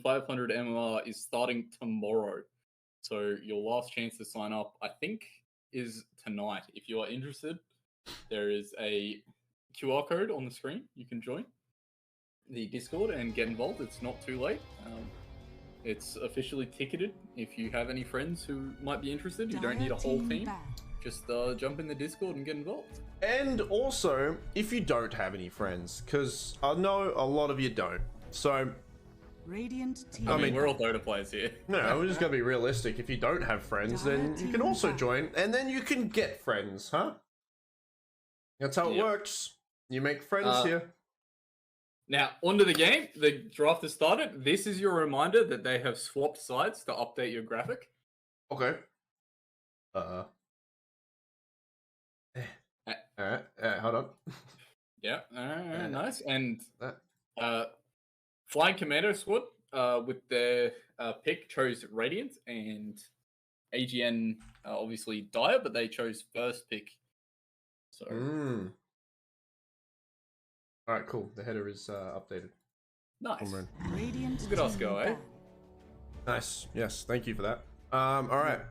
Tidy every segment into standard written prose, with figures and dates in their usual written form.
500 MMR is starting tomorrow. So your last chance to sign up, I think, is tonight. If you are interested, there is a QR code on the screen. You can join the Discord and get involved. It's not too late. It's officially ticketed. If you have any friends who might be interested, you don't need a whole team. Just jump in the Discord and get involved. And also, if you don't have any friends, because I know a lot of you don't. So, Radiant team. I mean, we're all Dota players here. No, we're just gonna be realistic. If you don't have friends, then you can also join, and then you can get friends, huh? That's how it works. You make friends here. Now, onto the game. The draft has started. This is your reminder that they have swapped sides to update your graphic. Okay. Alright, hold on. Yeah, nice. And Flying Commando squad with their pick chose Radiant, and AGN obviously Dire, but they chose first pick. So. Alright, cool. The header is updated. Nice. Radiant Look at us go, eh? Nice. Yes, thank you for that. Alright.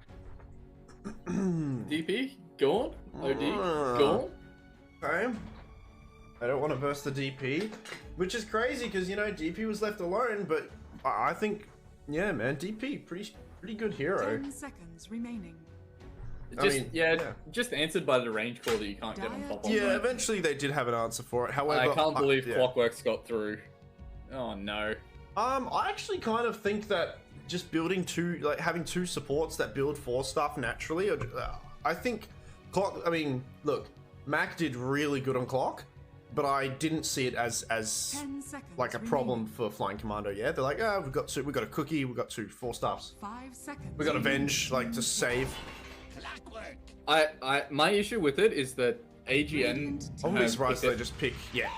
DP, go on. OD, go on. Okay. I don't want to burst the DP, which is crazy because, you know, DP was left alone, but I think, yeah, man, DP, pretty good hero. 10 seconds remaining. Just answered by the range call that you can't get on top of. Yeah, eventually they did have an answer for it. However, I can't believe Clockworks got through. Oh no. I actually kind of think that just building having two supports that build for stuff naturally. I think Clock. I mean, look, Mac did really good on Clock, but I didn't see it as like a problem for Flying Commando. Yeah, they're like, we've got a cookie, we've got 2 4-stars. 5 seconds. We got Avenge, like to save. My issue with it is that AGN on these runs they just pick. Yeah,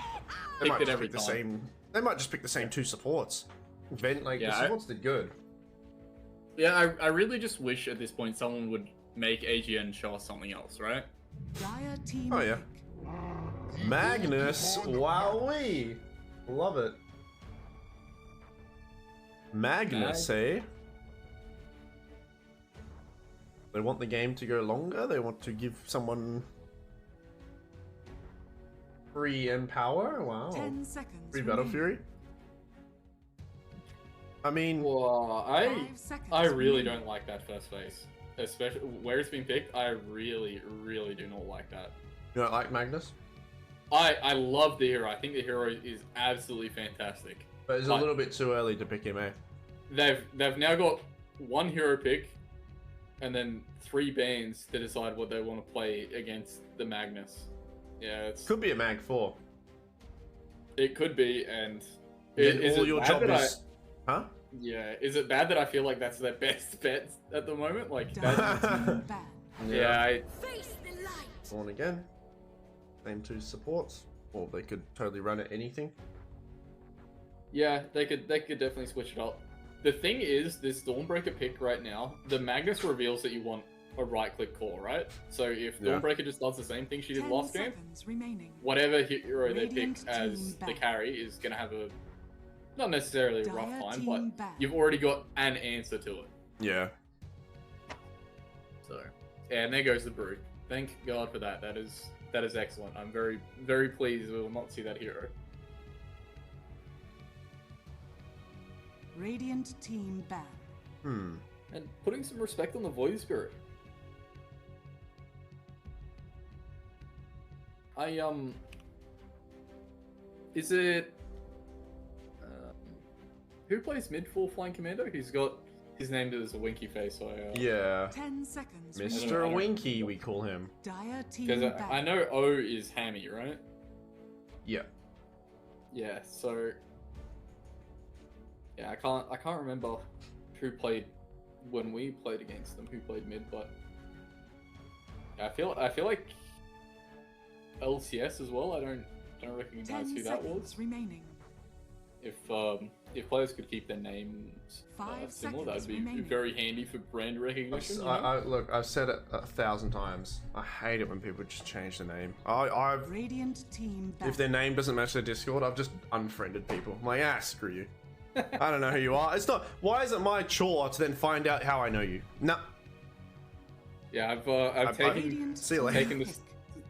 they might just pick the time. same. They might just pick the same 2 supports. The supports did good. Yeah, I really just wish at this point someone would make AGN show us something else, right? Dire team. Oh yeah. Magnus, wowee, love it. Magnus, eh? They want the game to go longer. They want to give someone free Empower. Wow. 10 seconds. Free Battle Fury. I mean, well, I really don't like that first phase, especially where it's been picked. I really do not like that. You don't like Magnus? I love the hero. I think the hero is absolutely fantastic. But it's a little bit too early to pick him, eh? They've now got 1 hero pick, and then 3 bans to decide what they want to play against the Magnus. Yeah, it could be a Mag 4. It could be, and all your job is, huh? Yeah, is it bad that I feel like that's their best bet at the moment? Like, Face the light. On again. Same 2 supports, or they could totally run at anything. Yeah, they could definitely switch it up. The thing is, this Dawnbreaker pick right now, the Magnus reveals that you want a right-click core, right? So if Dawnbreaker just does the same thing she did last game, whatever hero they pick as the carry is going to have a, not necessarily a rough time, but you've already got an answer to it. Yeah. So, yeah, and there goes the Brood. Thank God for that. That is excellent. I'm very, very pleased we will not see that hero. Radiant team ban. And putting some respect on the Void Spirit. Is it who plays mid for Flying Commando? He's got his name is a winky face. So yeah. 10 seconds. Mr. Winky, we call him. Dire team because I know O is Hammy, right? Yeah. Yeah. So yeah, I can't remember who played when we played against them. Who played mid, but I feel like LCS as well. I don't recognize who that was. Remaining. If players could keep their names similar, that would be very handy for brand recognition. Look, I've said it 1,000 times. I hate it when people just change the name. Radiant team if their name doesn't match their Discord, I've just unfriended people. I'm like, screw you. I don't know who you are. It's not. Why is it my chore to then find out how I know you? No. Yeah, I've taken See you later. taken this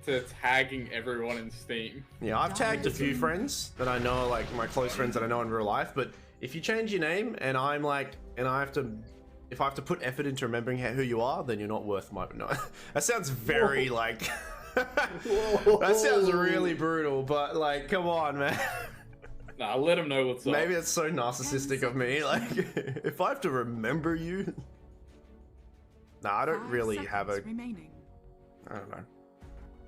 to tagging everyone in Steam. Yeah, I've tagged a few friends that I know, like my close friends that I know in real life. But if you change your name and I'm like, and I have to, if I have to put effort into remembering who you are, then you're not worth my. No, that sounds very like. That sounds really brutal. But like, come on, man. Nah, let them know what's up. Maybe it's so narcissistic of me. Like, if I have to remember you. Nah, I don't really have a. Remaining. I don't know.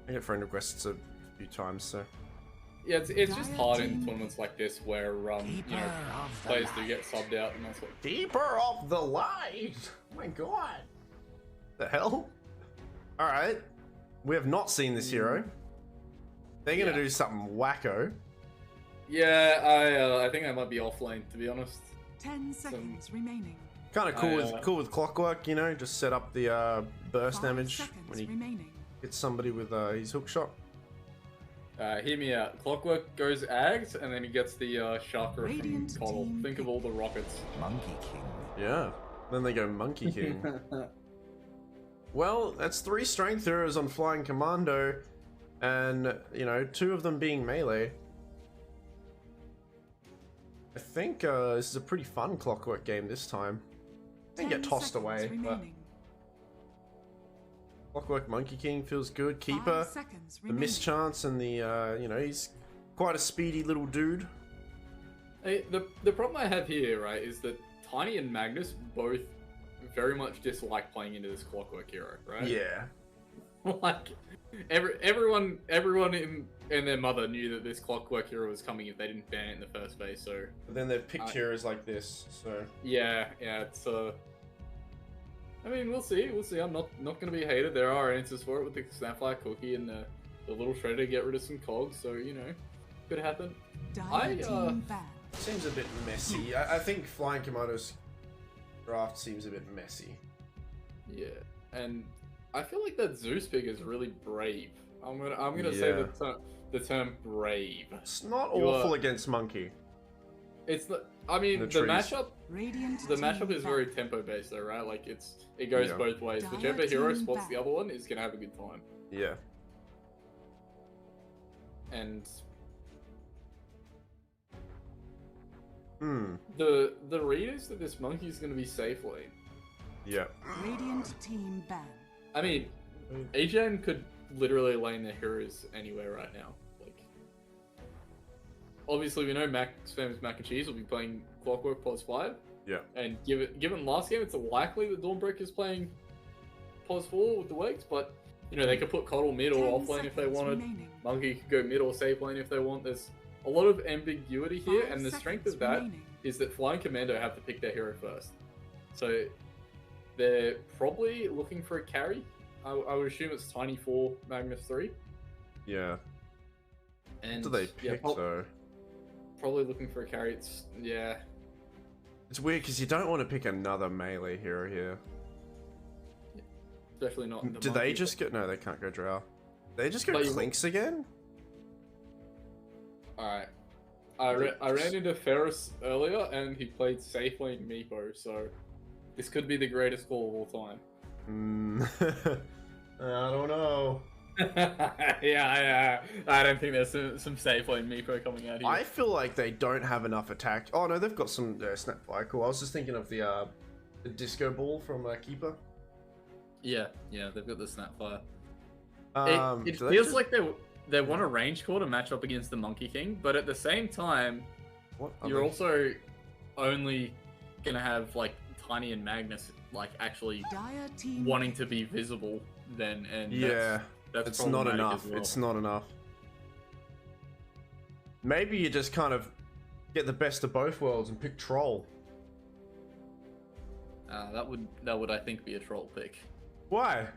I get friend requests a few times, so. Yeah, it's just hard in tournaments like this where you know, players do get subbed out and that's what. Deeper of the light. Oh my god. The hell? All right. We have not seen this hero. They're gonna do something wacko. Yeah, I think I might be offlane, to be honest. 10 seconds remaining. Kind of cool with clockwork, you know, just set up the burst 5 damage seconds when he remaining. hits somebody with his hook shot. Hear me out. Clockwork goes Ags, and then he gets the chakra from Radiant Coddle. team Think of all the rockets. Monkey King. Yeah. Then they go Monkey King. Well, that's 3 strength heroes on Flying Commando, and, you know, 2 of them being melee. I think this is a pretty fun Clockwork game this time. I think 10 get tossed seconds away, but remaining. Clockwork Monkey King feels good. 5 Keeper, seconds the remaining. mischance, and the, you know, he's quite a speedy little dude. Hey, the problem I have here, right, is that Tiny and Magnus both very much dislike playing into this Clockwork hero, right? Yeah. Like, everyone and their mother knew that this Clockwork hero was coming if they didn't ban it in the first phase, so... But then they've picked heroes like this, so... Yeah, it's, I mean, we'll see. I'm not going to be hated. There are answers for it with the Snapfire Cookie and the little shredder to get rid of some cogs, so, you know, could happen. Dire team ban. Seems a bit messy. I think Flying Commando's draft seems a bit messy. Yeah, and I feel like that Zeus pick is really brave. I'm gonna say the term brave. It's not You awful are- against Monkey. It's the I mean The the trees. matchup Radiant the team matchup is ban. very tempo based though, right? Like it goes Yeah. both ways. Dire Whichever hero team spots ban. the other one is gonna have a good time. Yeah. And Hmm. the read is that this monkey is gonna be safe lane. Yeah. Radiant team ban. I mean, AGN could literally lane their heroes anywhere right now. Like, obviously we know Max Famous Mac and Cheese will be playing Clockwork Pos 5, Yeah. and given last game, it's likely that Dawnbreaker is playing Pos 4 with the Wakes, but you know they could put Coddle mid or 10 off lane if they seconds wanted. remaining. Monkey could go mid or safe lane if they want. There's a lot of ambiguity here, 5 and the strength seconds of that remaining. is that Flying Commando have to pick their hero first. So they're probably looking for a carry. I would assume it's Tiny 4, Magnus 3. Yeah. And What do they pick though? probably looking for a carry. Yeah. It's weird because you don't want to pick another melee hero here. Especially not in the Do they monkey, just go? No, they can't go Drow. They just go But you- Clinks again? Alright. I ran into Ferris earlier and he played safe lane Meepo, so this could be the greatest call of all time. I don't know. yeah, I don't think there's some safe lane Meepo coming out here. I feel like they don't have enough attack. Oh no, they've got some Snapfire. Cool. I was just thinking of the disco ball from Keeper. Yeah, they've got the Snapfire. It do they feels just- like they want a range call to match up against the Monkey King, but at the same time, What are you're they- also only gonna have like Tiny and Magnus like actually Dire team wanting to be visible then, and Yeah, that's it's not problematic enough. as well. It's not enough. Maybe you just kind of get the best of both worlds and pick Troll. That would I think be a troll pick. Why?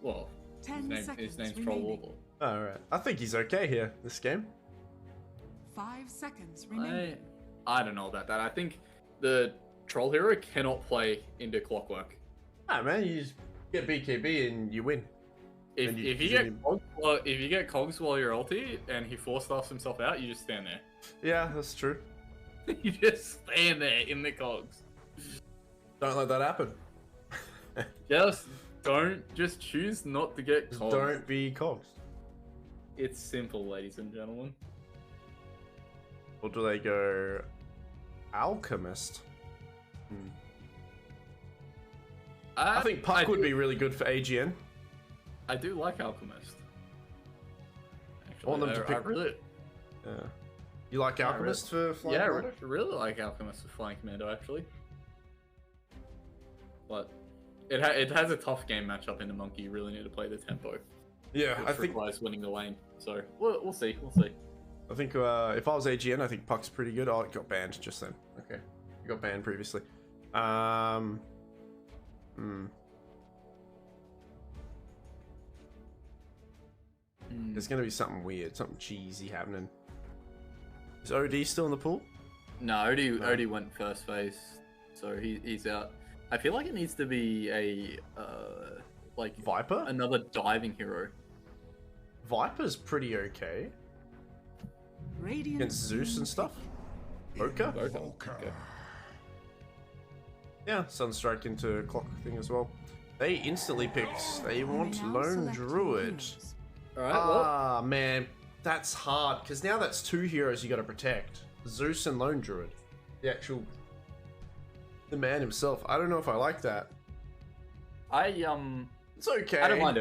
Well, 10 his seconds name's Troll remaining. Warlord. All right. I think he's okay here this game. 5 seconds remaining. I don't know about that. I think the troll hero cannot play into Clockwork. Ah man, you just get BKB and you win. If And you get cogs while you're ulti and he force stuffs himself out, you just stand there. Yeah, that's true. You just stand there in the cogs. Don't let that happen. Just choose not to get cogs. Don't be cogs. It's simple, ladies and gentlemen. Or do they go Alchemist? I think Puck would be really good for AGN. I do like Alchemist. Actually, I want them to pick. really, Yeah. You like Alchemist for Flying yeah, Commando? I really like Alchemist for Flying Commando actually. But it has a tough game matchup in the Monkey. You really need to play the tempo. Yeah, Which I think requires winning the lane. So we'll see. I think if I was AGN, I think Puck's pretty good. Oh, it got banned just then. Okay, it got banned previously. There's gonna be something weird, something cheesy happening. Is OD still in the pool? No, Odie went first phase, so he's out. I feel like it needs to be a like Viper? another diving hero. Viper's pretty okay Radiant against Zeus and stuff. Oka? Okay. Yeah, Sunstrike into clock thing as well. They instantly picked. They want Lone Druid. Alright, Ah, man, that's hard because now that's two heroes you got to protect: Zeus and Lone Druid. The man himself. I don't know if I like that. It's okay. I don't mind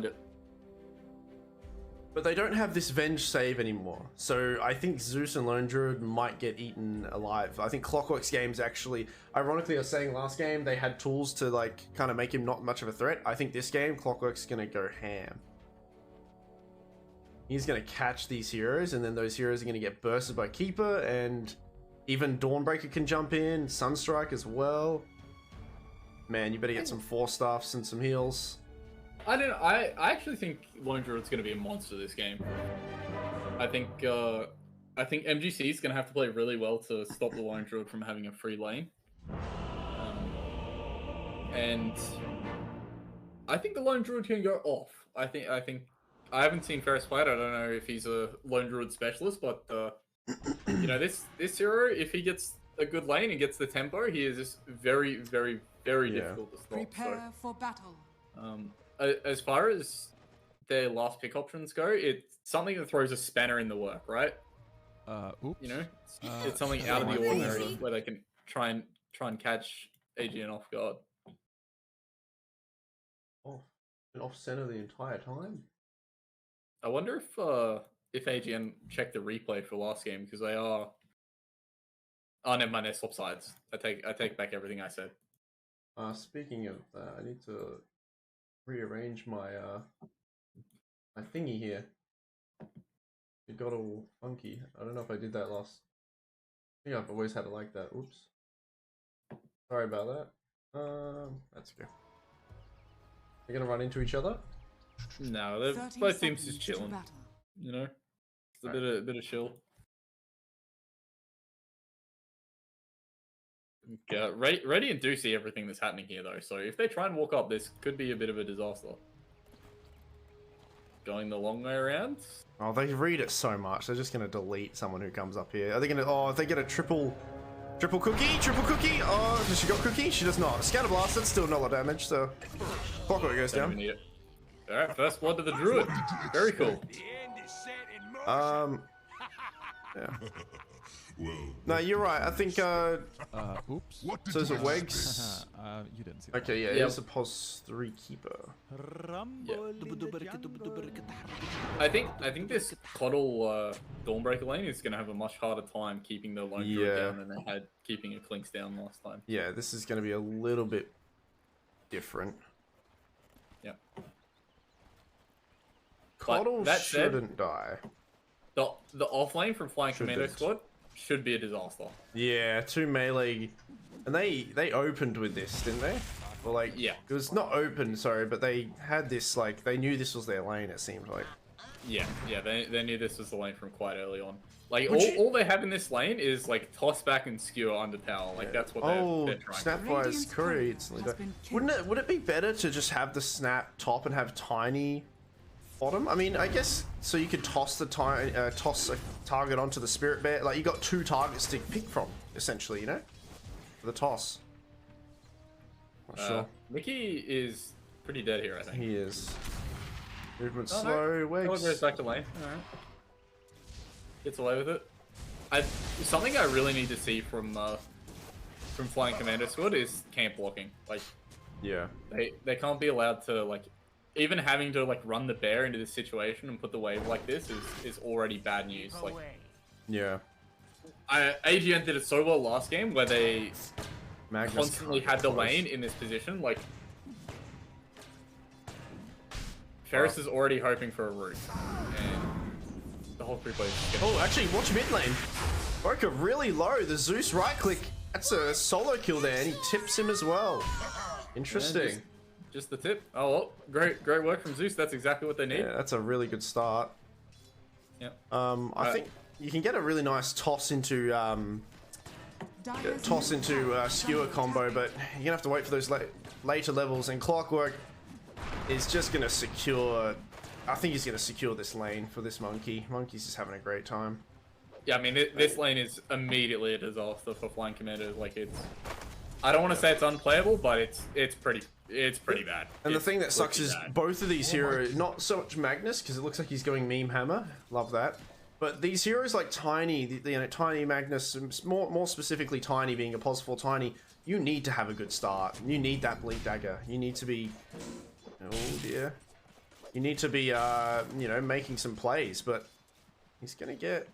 it. But they don't have this Venge save anymore. So I think Zeus and Lone Druid might get eaten alive. I think Clockwork's games actually, ironically I was saying last game, they had tools to like kind of make him not much of a threat. I think this game, Clockwork's going to go ham. He's going to catch these heroes, and then those heroes are going to get bursted by Keeper, and even Dawnbreaker can jump in, Sunstrike as well. Man, you better get some 4-staffs and some heals. I actually think Lone Druid's going to be a monster this game. I think MGC is going to have to play really well to stop the Lone Druid from having a free lane. And I think the Lone Druid can go off. I I haven't seen Ferris play it. I don't know if he's a Lone Druid specialist, but you know, this hero, if he gets a good lane and gets the tempo, he is just very, very, very difficult to stop. Prepare for battle. As far as their last pick options go, it's something that throws a spanner in the work, right? Oops. You know, it's something out of the ordinary where they can try and catch AGN off guard. Oh, been off center the entire time. I wonder if AGN checked the replay for last game, because they are. Oh, never mind. They're swap sides. I take back everything I said. Speaking of that, I need to rearrange my my thingy here. It got all funky. I don't know if I did that last. I think I've always had it like that. Oops. Sorry about that. That's okay. They're gonna run into each other. No, they're both teams just chilling. You know, it's a bit of chill. Radiant do see everything that's happening here, though. So if they try and walk up, this could be a bit of a disaster. Going the long way around. Oh, they read it so much. They're just gonna delete someone who comes up here. Are they gonna? Oh, if they get a triple cookie, triple cookie. Oh, does she got cookie? She does not. Scatter blast. That's still not a lot of damage. So Clockwork goes down. All right, first blood to the druid. Very cool. Yeah. No, you're right. I think. Oops. So is it Wegs? You didn't see that. Okay, yeah, it's a pos 3 keeper. I think this Coddle Dawnbreaker lane is going to have a much harder time keeping the Lone Druid down than they had keeping a Clinks down last time. Yeah, this is going to be a little bit different. Yeah. Coddle shouldn't die. The off lane from Flying Commando squad should be a disaster. Yeah, 2 melee, and they opened with this, didn't they? Or like, yeah, it was not open, sorry, but they had this, like, they knew this was their lane. It seemed like. Yeah, they knew this was the lane from quite early on. Like all they have in this lane is like toss back and skewer under tower. Like that's what they're trying. Snapfire's Curry instantly. Would it be better to just have the snap top and have tiny bottom. I mean, I guess so. You could toss the toss a target onto the spirit bear. Like you got 2 targets to pick from, essentially. You know, for the toss. Not sure. Mickey is pretty dead here, I think. He is. Movement Oh, slow. no. Wags. Goes back to lane. All right. Gets away with it. Something I really need to see from Flying Commando squad is camp blocking. Like, Yeah. they can't be allowed to, like, even having to like run the bear into this situation and put the wave like this is already bad news. Like, Yeah. AGN did it so well last game where they Magnus constantly can't had the close. lane in this position. Like, Ferris is already hoping for a root, and the whole group is just Oh, actually, watch mid lane. Boca really low. The Zeus right click. That's a solo kill there, and he tips him as well. Interesting. just the tip. Oh, well, great work from Zeus. That's exactly what they need. Yeah, that's a really good start. Yeah. I think you can get a really nice toss into skewer combo, but you're gonna have to wait for those later levels. And Clockwork is just gonna secure. I think he's gonna secure this lane for this monkey. Monkey's just having a great time. Yeah, I mean, this lane is immediately a disaster for Flying Commando. Like, it's... I don't want to say it's unplayable, but it's pretty bad. And the It's thing that sucks pretty is bad. both of these heroes, not so much Magnus, because it looks like he's going meme hammer. Love that. But these heroes like Tiny, Tiny Magnus, more specifically Tiny being a +4 Tiny, you need to have a good start. You need that Blink Dagger. You need to be... Oh dear. You need to be, making some plays, but he's going to get...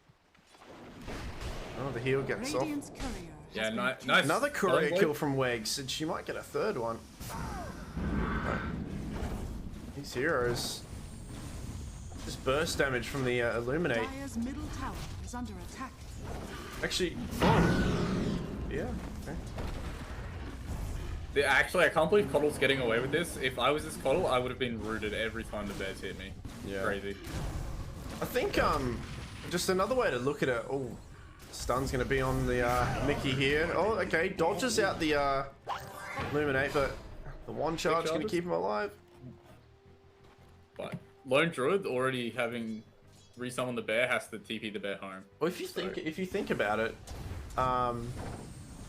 Oh, the heal gets off. Radiant's courier Yeah, has been nice. Another courier Blade. kill from Wegs, and she might get a third one. These heroes. Just burst damage from the Illuminate. Dire's middle tower is under attack. Actually, oh. Yeah. Okay. Actually, I can't believe Coddle's getting away with this. If I was this Coddle, I would have been rooted every time the bears hit me. Yeah. Crazy. I think just another way to look at it. Oh, stun's gonna be on the Mickey here. Oh, okay, dodges out the Illuminate, but the one charge gonna keep him alive. But Lone Druid already having resummoned the bear has to TP the bear home. Well, if you think about it,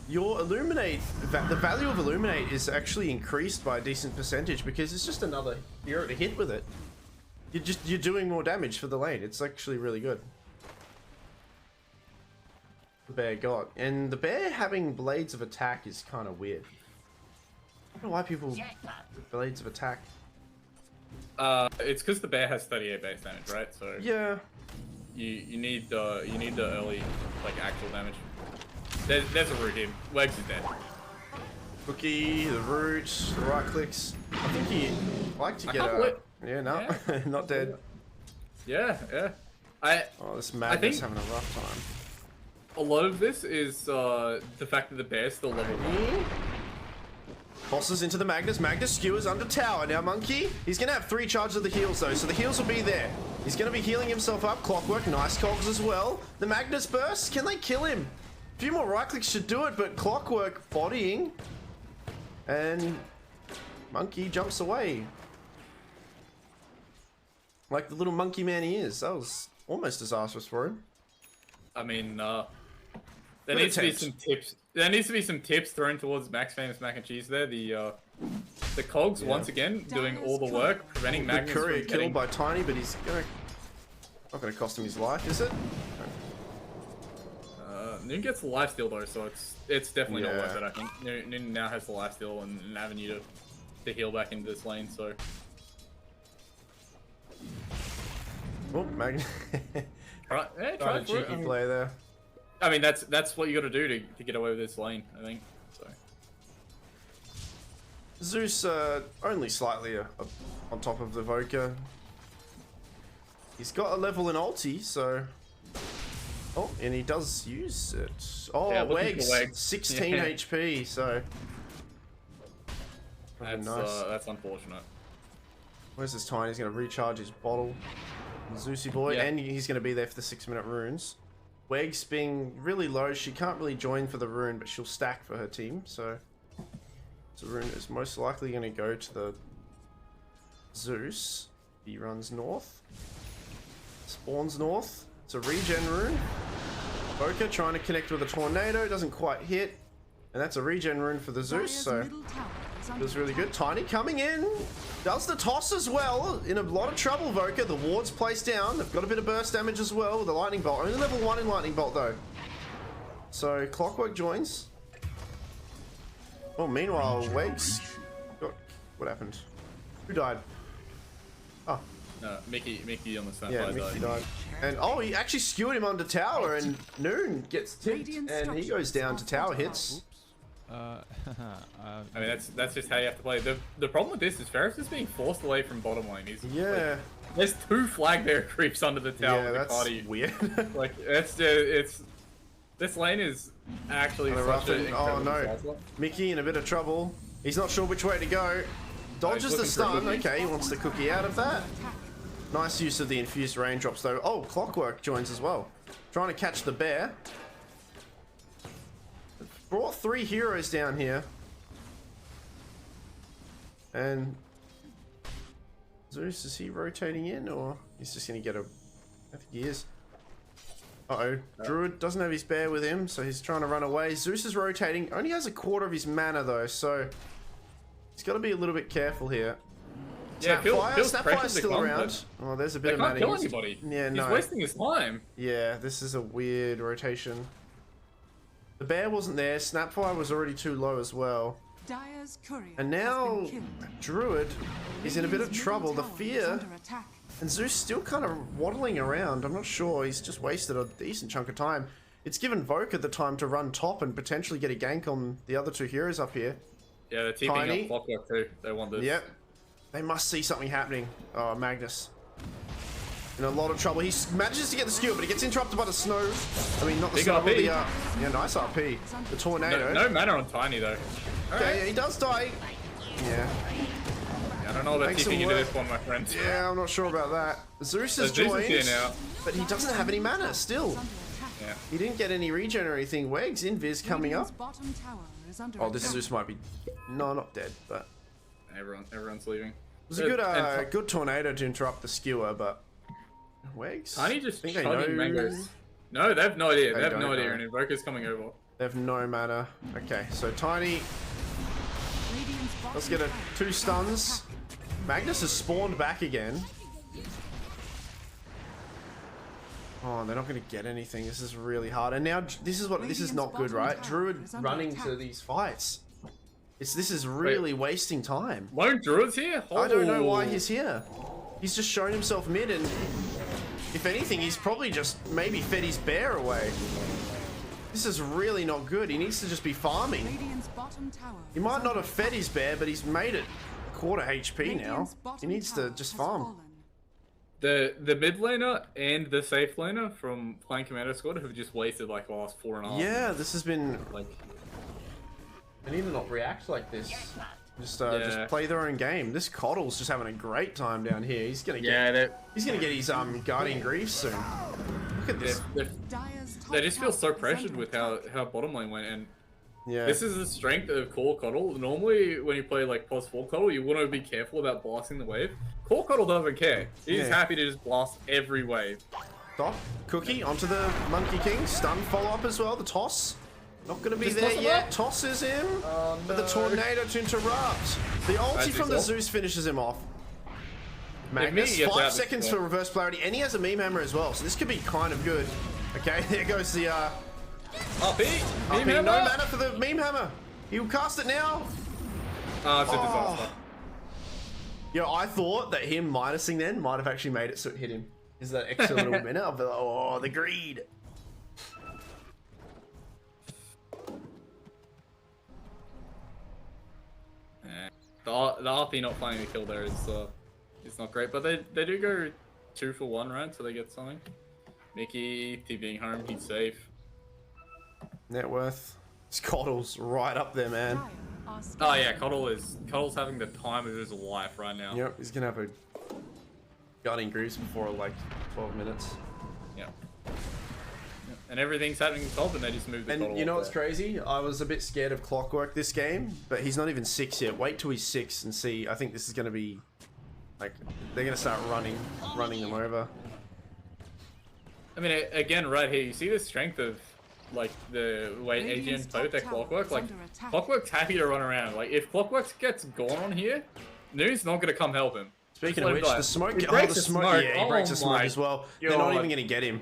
your Illuminate, the value of Illuminate is actually increased by a decent percentage because it's just another hero to hit with it. You're doing more damage for the lane. It's actually really good. The bear got, and the bear having blades of attack is kind of weird. I don't know why people blades of attack. It's because the bear has 38 base damage, right? So Yeah. you need the early like actual damage. There's a root here. Wegs is dead. Cookie, the root, the right clicks. I think he like to get can't a. believe- Yeah, no, not dead. Yeah. Oh, this Magnus think- having a rough time. A lot of this is the fact that the bear's still level 1. Tosses into the Magnus. Magnus skewers under tower. Now Monkey, he's going to have 3 charges of the heals though, so the heals will be there. He's going to be healing himself up. Clockwork, nice cogs as well. The Magnus burst, can they kill him? A few more right clicks should do it, but Clockwork bodying. And Monkey jumps away. Like the little monkey man he is. That was almost disastrous for him. I mean, there Good needs to be attempt. some tips. There needs to be some tips thrown towards Max Famous Mac and Cheese there. The cogs once again doing all the work, preventing Good Magnus courier from killed getting... by Tiny, but he's gonna not gonna cost him his life, is it? Noon gets the lifesteal though, so it's definitely not Yeah. worth it. I think Noon now has the lifesteal and an avenue to heal back into this lane. So Oh, Magnus. right, yeah, Try try a it for it. cheeky play there. I mean, that's what you got to do to get away with this lane. I think. So Zeus only slightly on top of the Voker. He's got a level in ulti, so... Oh, and he does use it. Oh, Yeah, looking Wegs, for Wegs. 16 Yeah. HP, so... that's nice. that's unfortunate. Where's this Tiny? He's going to recharge his bottle. Zeusy boy, Yeah. and he's going to be there for the 6-minute runes. Wegs being really low, she can't really join for the rune, but she'll stack for her team, so... The rune is most likely going to go to the Zeus. He runs north. Spawns north. It's a regen rune. Boca trying to connect with a tornado. Doesn't quite hit. And that's a regen rune for the Zeus, so feels really good. Tiny coming in. Does the toss as well. In a lot of trouble, Voka. The ward's placed down. They've got a bit of burst damage as well with the lightning bolt. Only level 1 in lightning bolt though. So Clockwork joins. Oh, meanwhile, Wegs. What happened? Who died? Oh. No, Mickey on the snap Yeah, Mickey died. And oh, he actually skewered him under tower, and Noon gets tipped, and he goes down to tower hits. I mean, that's just how you have to play. The problem with this is Ferris is being forced away from bottom lane. He's Yeah. like, there's 2 flag bearer creeps under the tower. Yeah, with that's party. weird. Like it's this lane is actually such an Oh no, incredible Mickey in a bit of trouble. He's not sure which way to go. Dodges the looking for a stun. cookie. Okay, he wants the cookie out of that. Nice use of the infused raindrops though. Oh, Clockwork joins as well. Trying to catch the bear. Brought 3 heroes down here. And Zeus, is he rotating in, or he's just gonna get a... I think he is. Uh-oh. Druid doesn't have his bear with him, so he's trying to run away. Zeus is rotating. Only has a quarter of his mana though, so he's got to be a little bit careful here. Yeah, Snapfire's still around. Oh, there's a bit of mana. They can't kill anybody. Yeah, He's no. wasting his time. Yeah, this is a weird rotation. The bear wasn't there. Snapfire was already too low as well. Dire's courier And has now been killed. Druid is in a bit of Radiant's trouble. The middle tower is fear, under attack. and Zeus still kind of waddling around. I'm not sure. He's just wasted a decent chunk of time. It's given Voka the time to run top and potentially get a gank on the other 2 heroes up here. Yeah, they're TPing Tiny. up Clockwork too. They want this. Yep. They must see something happening. Oh, Magnus. In a lot of trouble. He manages to get the skewer, but he gets interrupted by the snow. I mean, not the Big snow, but RP. the, yeah, nice RP. The tornado. No mana on Tiny though. Okay, yeah, he does die. Yeah. I don't know about Makes him TPing into work. this one, my friends. Yeah, I'm not sure about that. Zeus has So Zeus joined, is here now. but he doesn't have any mana still. Under attack. Yeah. He didn't get any regen or anything. Wegs, Invis coming up. Radiant's bottom tower is under Oh, this attack. Zeus might be... No, not dead, but... Everyone's leaving. It was a good, good tornado to interrupt the skewer, but... Wegs? Tiny just think they chugging know- mangoes. No, they have no idea. They have don't no idea, know. and Invoker's coming over. They have no mana. Okay, so Tiny... Radiant's bottom Let's get a tower 2 is stuns. under attack. Magnus has spawned back again. Oh, they're not going to get anything. This is really hard. And now this is not good, right? Druid running to these fights. This is really wasting time. Lone Druid's here? I don't know why Oh. he's here. He's just shown himself mid, and if anything, he's probably just maybe fed his bear away. This is really not good. He needs to just be farming. Radiant's bottom tower He is might under not have fed his bear, but he's made it quarter HP now. Radiant's He bottom needs to tower just has farm. fallen. The mid laner and the safe laner from playing Commando squad have just wasted like the last 4.5. Yeah, this has been... Like, They need to not react like this. Just Yeah. play their own game. This Coddle's just having a great time down here. He's gonna get yeah, he's gonna get his Guardian Greaves soon. Look at this. Dire's top they just feel tower so is pressured under with attack. how bottom lane went, and Yeah. this is the strength of Core Coddle. Normally, when you play like pos 4 Coddle, you want to be careful about blasting the wave. Core Coddle doesn't care. He's Yeah. happy to just blast every wave. Stop. Cookie onto the Monkey King. Stun follow up as well. The toss. Not going to be Just there toss him yet. up? Tosses him. But the no. tornado to interrupt. The ulti That's from the his ult. Zeus finishes him off. Magnus, Mimi gets 5 out seconds before. for reverse polarity. And he has a meme hammer as well. So this could be kind of good. Okay, there goes the RP! RP. Meme No hammer! mana for the meme hammer. He'll cast it now. Oh, it's a disaster. Yo, I thought that him minusing then might have actually made it so it hit him. Is that extra little minute? I'll be like, oh, the greed. Yeah. The RP not finding the kill there is not great, but they do go 2 for 1, right? So they get something. Mickey being home, he's safe. Net worth. Coddle's right up there, man. Dire are Oh yeah, scaling. Coddle's having the time of his life right now. Yep, he's gonna have a Guardian Greaves before like 12 minutes. Yeah. And everything's happening top, and they just move the Coddle And you know up what's there. crazy? I was a bit scared of Clockwork this game, but he's not even 6 yet. Wait till he's 6 and see. I think this is gonna be Like, they're gonna start running them over. I mean, again, right here, you see the strength of like the way AGN play with their Clockwork. Like, Clockwork's happy to run around. Like, if Clockwork gets gone on here, Noon's not gonna come help him. Speaking of which, the smoke. He breaks the the smoke. smoke. Yeah, he breaks the Oh smoke my as well. They're not even gonna get him.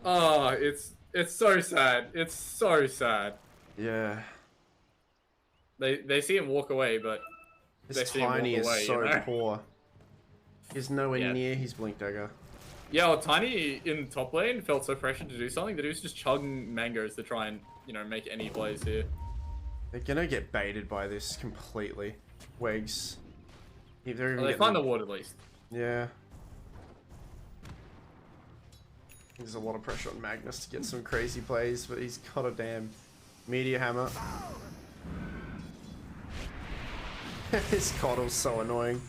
Oh, it's so sad. It's so sad. Yeah. They see him walk away, but This Tiny is away, so you know? poor. He's nowhere Yeah. near his Blink Dagger. Yeah, well, Tiny in top lane felt so pressured to do something that he was just chugging mangoes to try and, you know, make any plays here. They're gonna get baited by this completely. Wegs. If they're even Well, they getting find the ward at least. Yeah. There's a lot of pressure on Magnus to get some crazy plays, but he's got a damn Meteor Hammer. This Coddle's so annoying.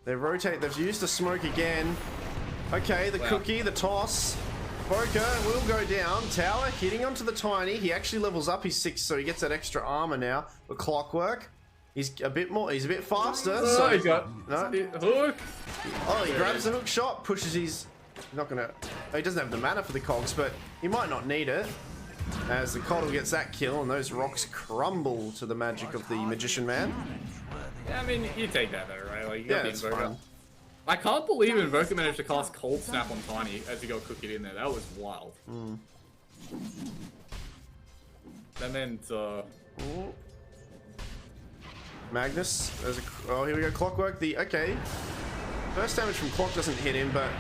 They rotate, they've used the smoke again. Okay, the cookie, the toss. Boker will go down. Tower hitting onto the Tiny. He actually levels up his 6, so he gets that extra armor now. The Clockwork. He's a bit faster. Oh, so he got no. hook. Oh, he grabs the hook shot, pushes his. Not gonna. Oh, he doesn't have the mana for the cogs, but he might not need it. As the Coddle gets that kill, and those rocks crumble to the magic of the Magician Man. Yeah, I mean, you take that though, right? Like, you Yeah, got the it's Invoker. fine. I can't believe Invoker managed to cast Cold Snap on Tiny as he got cookied in there. That was wild. That meant, Magnus, there's a. Oh, here we go. Clockwork. Okay. First damage from Clock doesn't hit him, but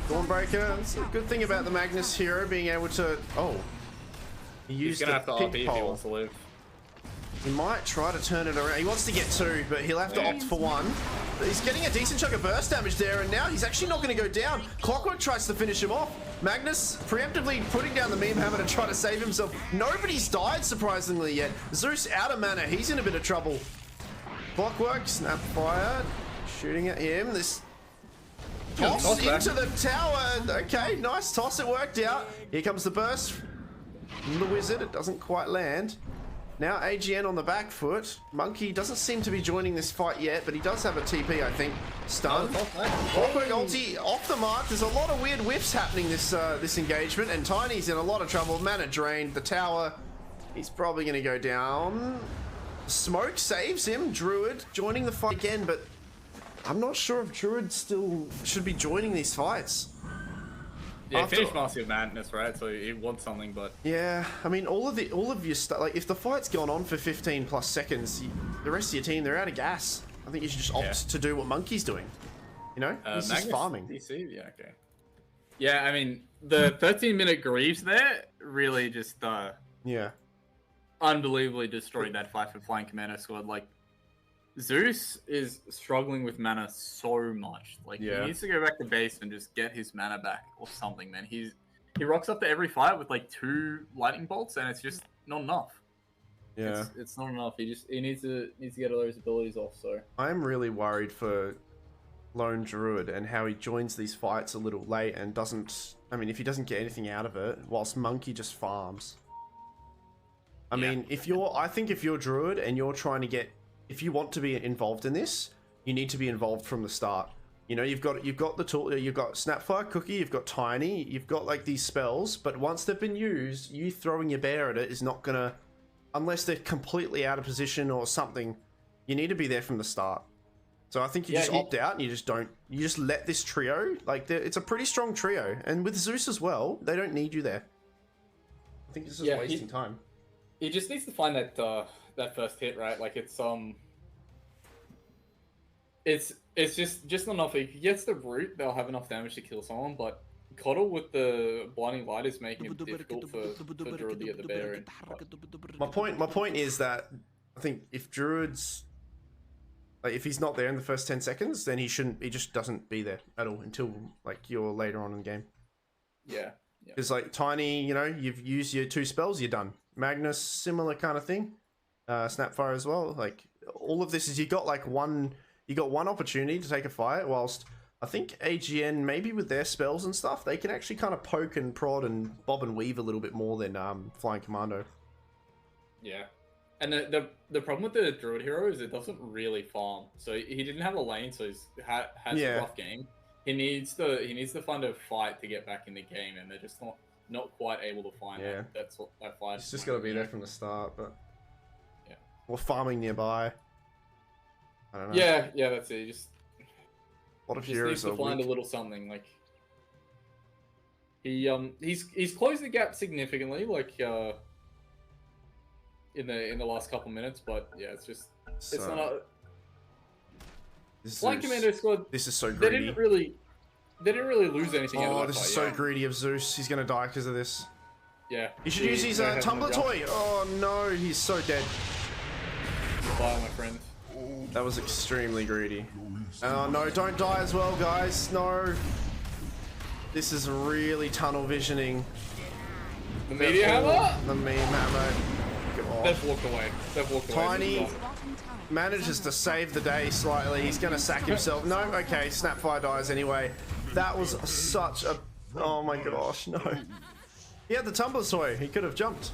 Dawnbreaker. It's a good thing about the Magnus hero being able to. Oh, he used he's gonna have to RP if he pole. wants to live. He might try to turn it around. He wants to get 2, but he'll have to opt for 1. But he's getting a decent chunk of burst damage there, and now he's actually not going to go down. Clockwork tries to finish him off. Magnus preemptively putting down the meme hammer to try to save himself. Nobody's died, surprisingly, yet. Zeus out of mana. He's in a bit of trouble. Clockwork, snap fire, shooting at him. This toss into the tower. Okay, nice toss. It worked out. Here comes the burst from the wizard. It doesn't quite land. Now AGN on the back foot. Monkey doesn't seem to be joining this fight yet, but he does have a TP, I think. Stun. Clockwork ulti off the mark. There's a lot of weird whiffs happening this engagement, and Tiny's in a lot of trouble. Mana drained. The tower, he's probably going to go down. Smoke saves him. Druid joining the fight again, but I'm not sure if Druid still should be joining these fights. Yeah, he finished Master of Madness, right? So he wants something, but yeah, I mean, all of your stuff. Like, if the fight's gone on for 15 plus seconds, the rest of your team, they're out of gas. I think you should just opt to do what Monkey's doing. You know, he's just farming. DC? Yeah, okay. Yeah, I mean, the 13-minute Greaves there really just yeah, unbelievably destroyed that fight for Flying Commando squad. Like, Zeus is struggling with mana so much. Like, he needs to go back to base and just get his mana back or something, man. He rocks up to every fight with like 2 lightning bolts, and it's just not enough. Yeah, it's not enough. He needs to get all those abilities off. So I'm really worried for Lone Druid and how he joins these fights a little late and doesn't. I mean, if he doesn't get anything out of it, whilst Monkey just farms. I mean, I think if you're Druid and you're trying to get. If you want to be involved in this, you need to be involved from the start. You know, you've got the tool, you've got Snapfire, Cookie, you've got Tiny, you've got like these spells, but once they've been used, you throwing your bear at it is not gonna, unless they're completely out of position or something, you need to be there from the start. So I think you just opt out and you just let this trio, like it's a pretty strong trio, and with Zeus as well, they don't need you there. I think this is wasting time. He just needs to find that first hit, right? Like it's just not enough. If he gets the root, they'll have enough damage to kill someone, but Coddle with the blinding light is making it difficult for Druid to get the bear in. My point is that I think if Druid's if he's not there in the first 10 seconds, then he just doesn't be there at all until like you're later on in the game. Yeah. It's like Tiny, you know, you've used your 2 spells, you're done. Magnus, similar kind of thing. Snapfire as well. Like all of this is you got one opportunity to take a fight, whilst I think AGN, maybe with their spells and stuff, they can actually kind of poke and prod and bob and weave a little bit more than Flying Commando. Yeah. And the problem with the Druid hero is it doesn't really farm. So he didn't have a lane, so he's has a rough game. He needs to find a fight to get back in the game, and they're just not quite able to find that. That's what that fight. It's just got to be there from the start, but yeah, or farming nearby. I don't know. Yeah, that's it. Just a lot of just heroes needs to are find weak. a little something. Like he's closed the gap significantly, like in the last couple minutes, but yeah, it's just it's So, not a this Flying Zeus. Commando squad. This is so They greedy. didn't really lose anything. out of Oh, that this is fight, so yeah. greedy of Zeus. He's gonna die because of this. Yeah. He should use his tumbler toy. Oh no, he's so dead. Bye, my friend. That was extremely greedy. Oh no, don't die as well, guys. No. This is really tunnel visioning. The media hammer. The meme hammer. God. They've walked away. Tiny Bottom tower manages to save the day slightly. He's gonna sack himself. No, okay, Snapfire dies anyway. That was such a... Oh my gosh, no. He had the tumbler toy. He could have jumped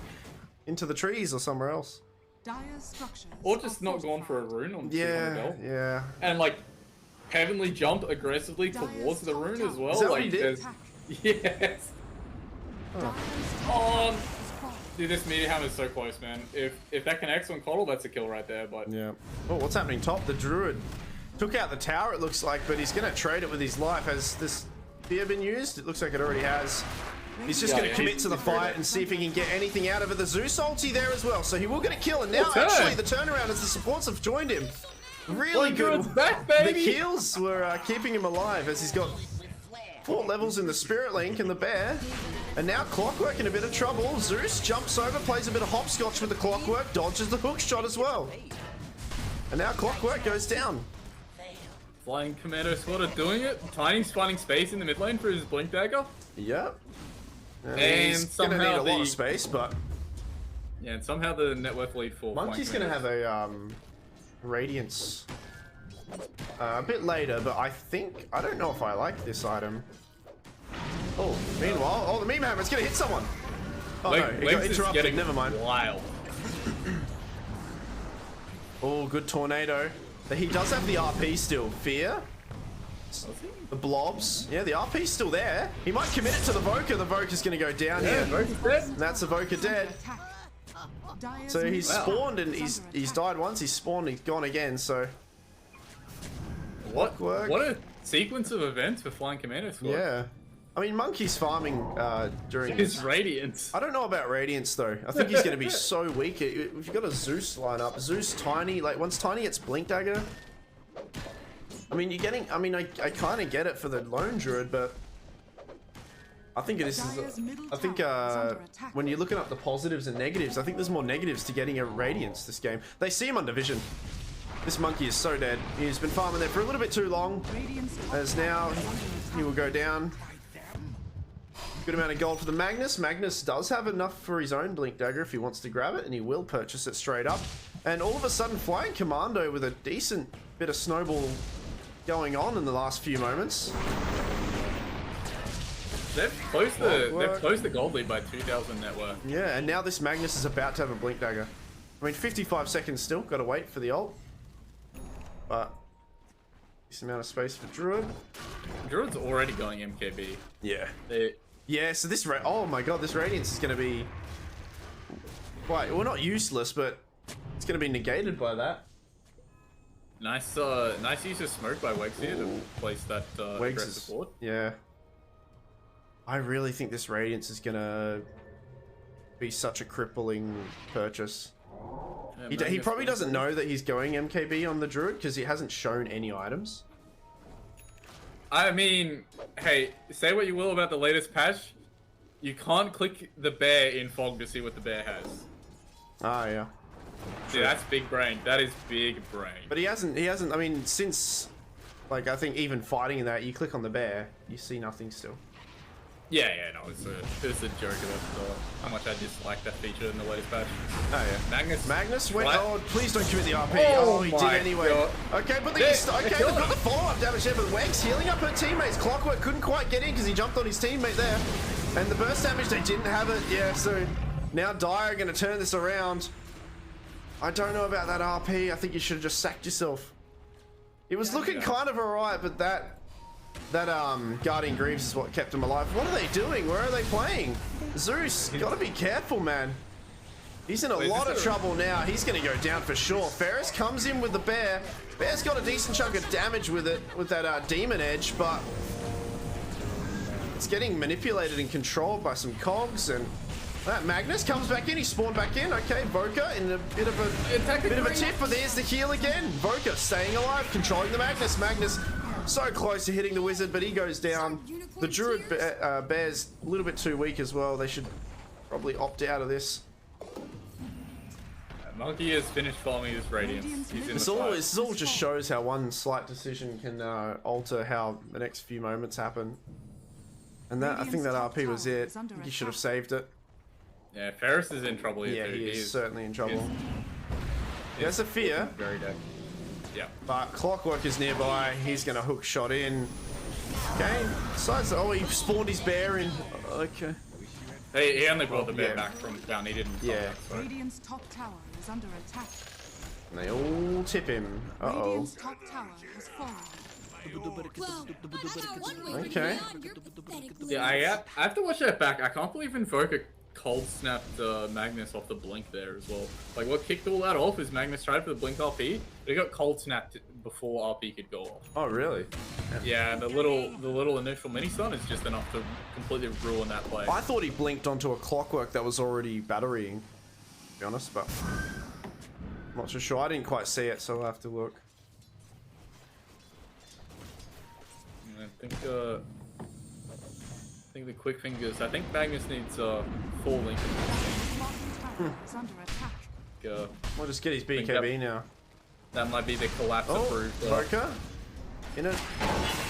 into the trees or somewhere else. Dire's structures Or just are not gone for a fortified. rune on Yeah, the belt. yeah. And like heavenly jump aggressively towards the rune as well. Is that what like he did? there's- Yes. Dire's Oh, is falling. dude, this media hammer is so close, man. If that connects on Coddle, that's a kill right there. But Yeah. Oh, what's happening top? The Druid took out the tower, it looks like, but he's going to trade it with his life. Has this spear been used? It looks like it already has. He's just going to commit to the fight and see if he can get anything out of it. The Zeus ulti there as well, so he will get a kill. And now, turn. actually, the turnaround as the supports have joined him. Really One good. Druid's back, The baby. heals were keeping him alive as he's got 4 levels in the Spirit Link and the Bear. And now Clockwork in a bit of trouble. Zeus jumps over, plays a bit of hopscotch with the Clockwork, dodges the hook shot as well. And now Clockwork goes down. Flying Commando squad are doing it. Tiny's finding space in the mid lane for his blink dagger. Yep. And He's gonna need somehow a lot the- of space, but Yeah, and somehow the net worth lead for Monkey's Flying gonna Commando. have a Radiance a bit later, but I don't know if I like this item. Oh, meanwhile, the meme hammer's gonna hit someone. Oh no, it got Legs is interrupted. getting Never mind. wild. Oh, good tornado. He does have the RP still. Fear. The blobs. Yeah, the RP's still there. He might commit it to the Voker. The Voker's gonna go down Yeah, here. Voker's dead. And that's the Voker dead. Attack. Dire's So he's middle spawned and is he's under attack. died once. He's spawned. He's gone again. So What Clockwork. a sequence of events for Flying Commando squad. yeah. I mean, Monkey's farming during His this. radiance. I don't know about Radiance though. I think he's going to be so weak. If you've got a Zeus lineup, Zeus Tiny, like once Tiny gets Blink Dagger. I mean, you're getting. I mean, I kind of get it for the Lone Druid, but I think this Dire's is. middle I think tower is under attack. when you're looking up the positives and negatives, I think there's more negatives to getting a Radiance this game. They see him on Division. This Monkey is so dead. He's been farming there for a little bit too long. Radiant's top As tower now is under he will attack. go down. Good amount of gold for the Magnus. Magnus does have enough for his own Blink Dagger if he wants to grab it, and he will purchase it straight up. And all of a sudden, Flying Commando with a decent bit of snowball going on in the last few moments. They've closed the gold lead by 2,000 net worth. Yeah, and now this Magnus is about to have a Blink Dagger. I mean, 55 seconds still. Got to wait for the ult. But this amount of space for Druid. Druid's already going MKB. Yeah. They, Yeah, so this oh my god, this Radiance is going to be quite, well, not useless, but it's going to be negated by that. nice use of smoke by Wegs here to place that Wegs aggressive is, forward. yeah. I really think this Radiance is going to be such a crippling purchase. He Magnus probably going doesn't forward. know that he's going MKB on the Druid because he hasn't shown any items. I mean, hey, say what you will about the latest patch, you can't click the bear in Fog to see what the bear has. Ah, yeah. See, that's big brain. That is big brain. But he hasn't, I mean, since, like, I think even fighting in that, you click on the bear, you see nothing still. Yeah, no, it's a joke about how much I dislike that feature in the latest patch. Oh, yeah. Magnus went, What? oh, please don't commit the RP. Oh Oh, he did my anyway. God. Okay, but They're they've got killing the him. follow-up damage there, but Wegs healing up her teammates. Clockwork couldn't quite get in because he jumped on his teammate there. And the burst damage, they didn't have it. Yeah, so now Dire are going to turn this around. I don't know about that RP. I think you should have just sacked yourself. It was looking kind of alright, but that Guardian Greaves is what kept him alive. What are they doing? Where are they playing? Zeus, gotta be careful, man. He's in a lot of trouble now. He's gonna go down for sure. Ferris comes in with the bear. Bear's got a decent chunk of damage with it, with that demon edge, but it's getting manipulated and controlled by some cogs. And that Magnus comes back in. He spawned back in. Okay, Voka in a bit of a tip, but there's the heal again. Voka staying alive, controlling the Magnus. Magnus so close to hitting the wizard, but he goes down. The Druid bear's a little bit too weak as well. They should probably opt out of this. Monkey has finished farming his Radiance. This all just shows how one slight decision can alter how the next few moments happen. And that, I think that RP was it. I think he should have saved it. Yeah, Ferris is in trouble here. Yeah, he is certainly in trouble. He has a fear. Very dead. Yeah. But Clockwork is nearby. He's going to hook shot in. Okay. Besides, oh, he spawned his bear in. Okay. He only brought the bear back from down. He didn't. Yeah. Radiant's top tower is under attack. And they all tip him. Uh-oh. Radiant's top tower has fallen. Okay. Yeah, I have to watch that back. I can't believe Invoker cold snapped Magnus off the blink there as well. Like, what kicked all that off is Magnus tried for the blink RP, but he got cold snapped before RP could go off. Oh, really? Yeah, and the little initial mini stun is just enough to completely ruin that play. I thought he blinked onto a Clockwork that was already batterying, to be honest, but I'm not so sure. I didn't quite see it, so I'll have to look. I think the quick fingers. I think Magnus needs 4 link. We'll just get his BKB now. That might be the collapse approved. Voka in a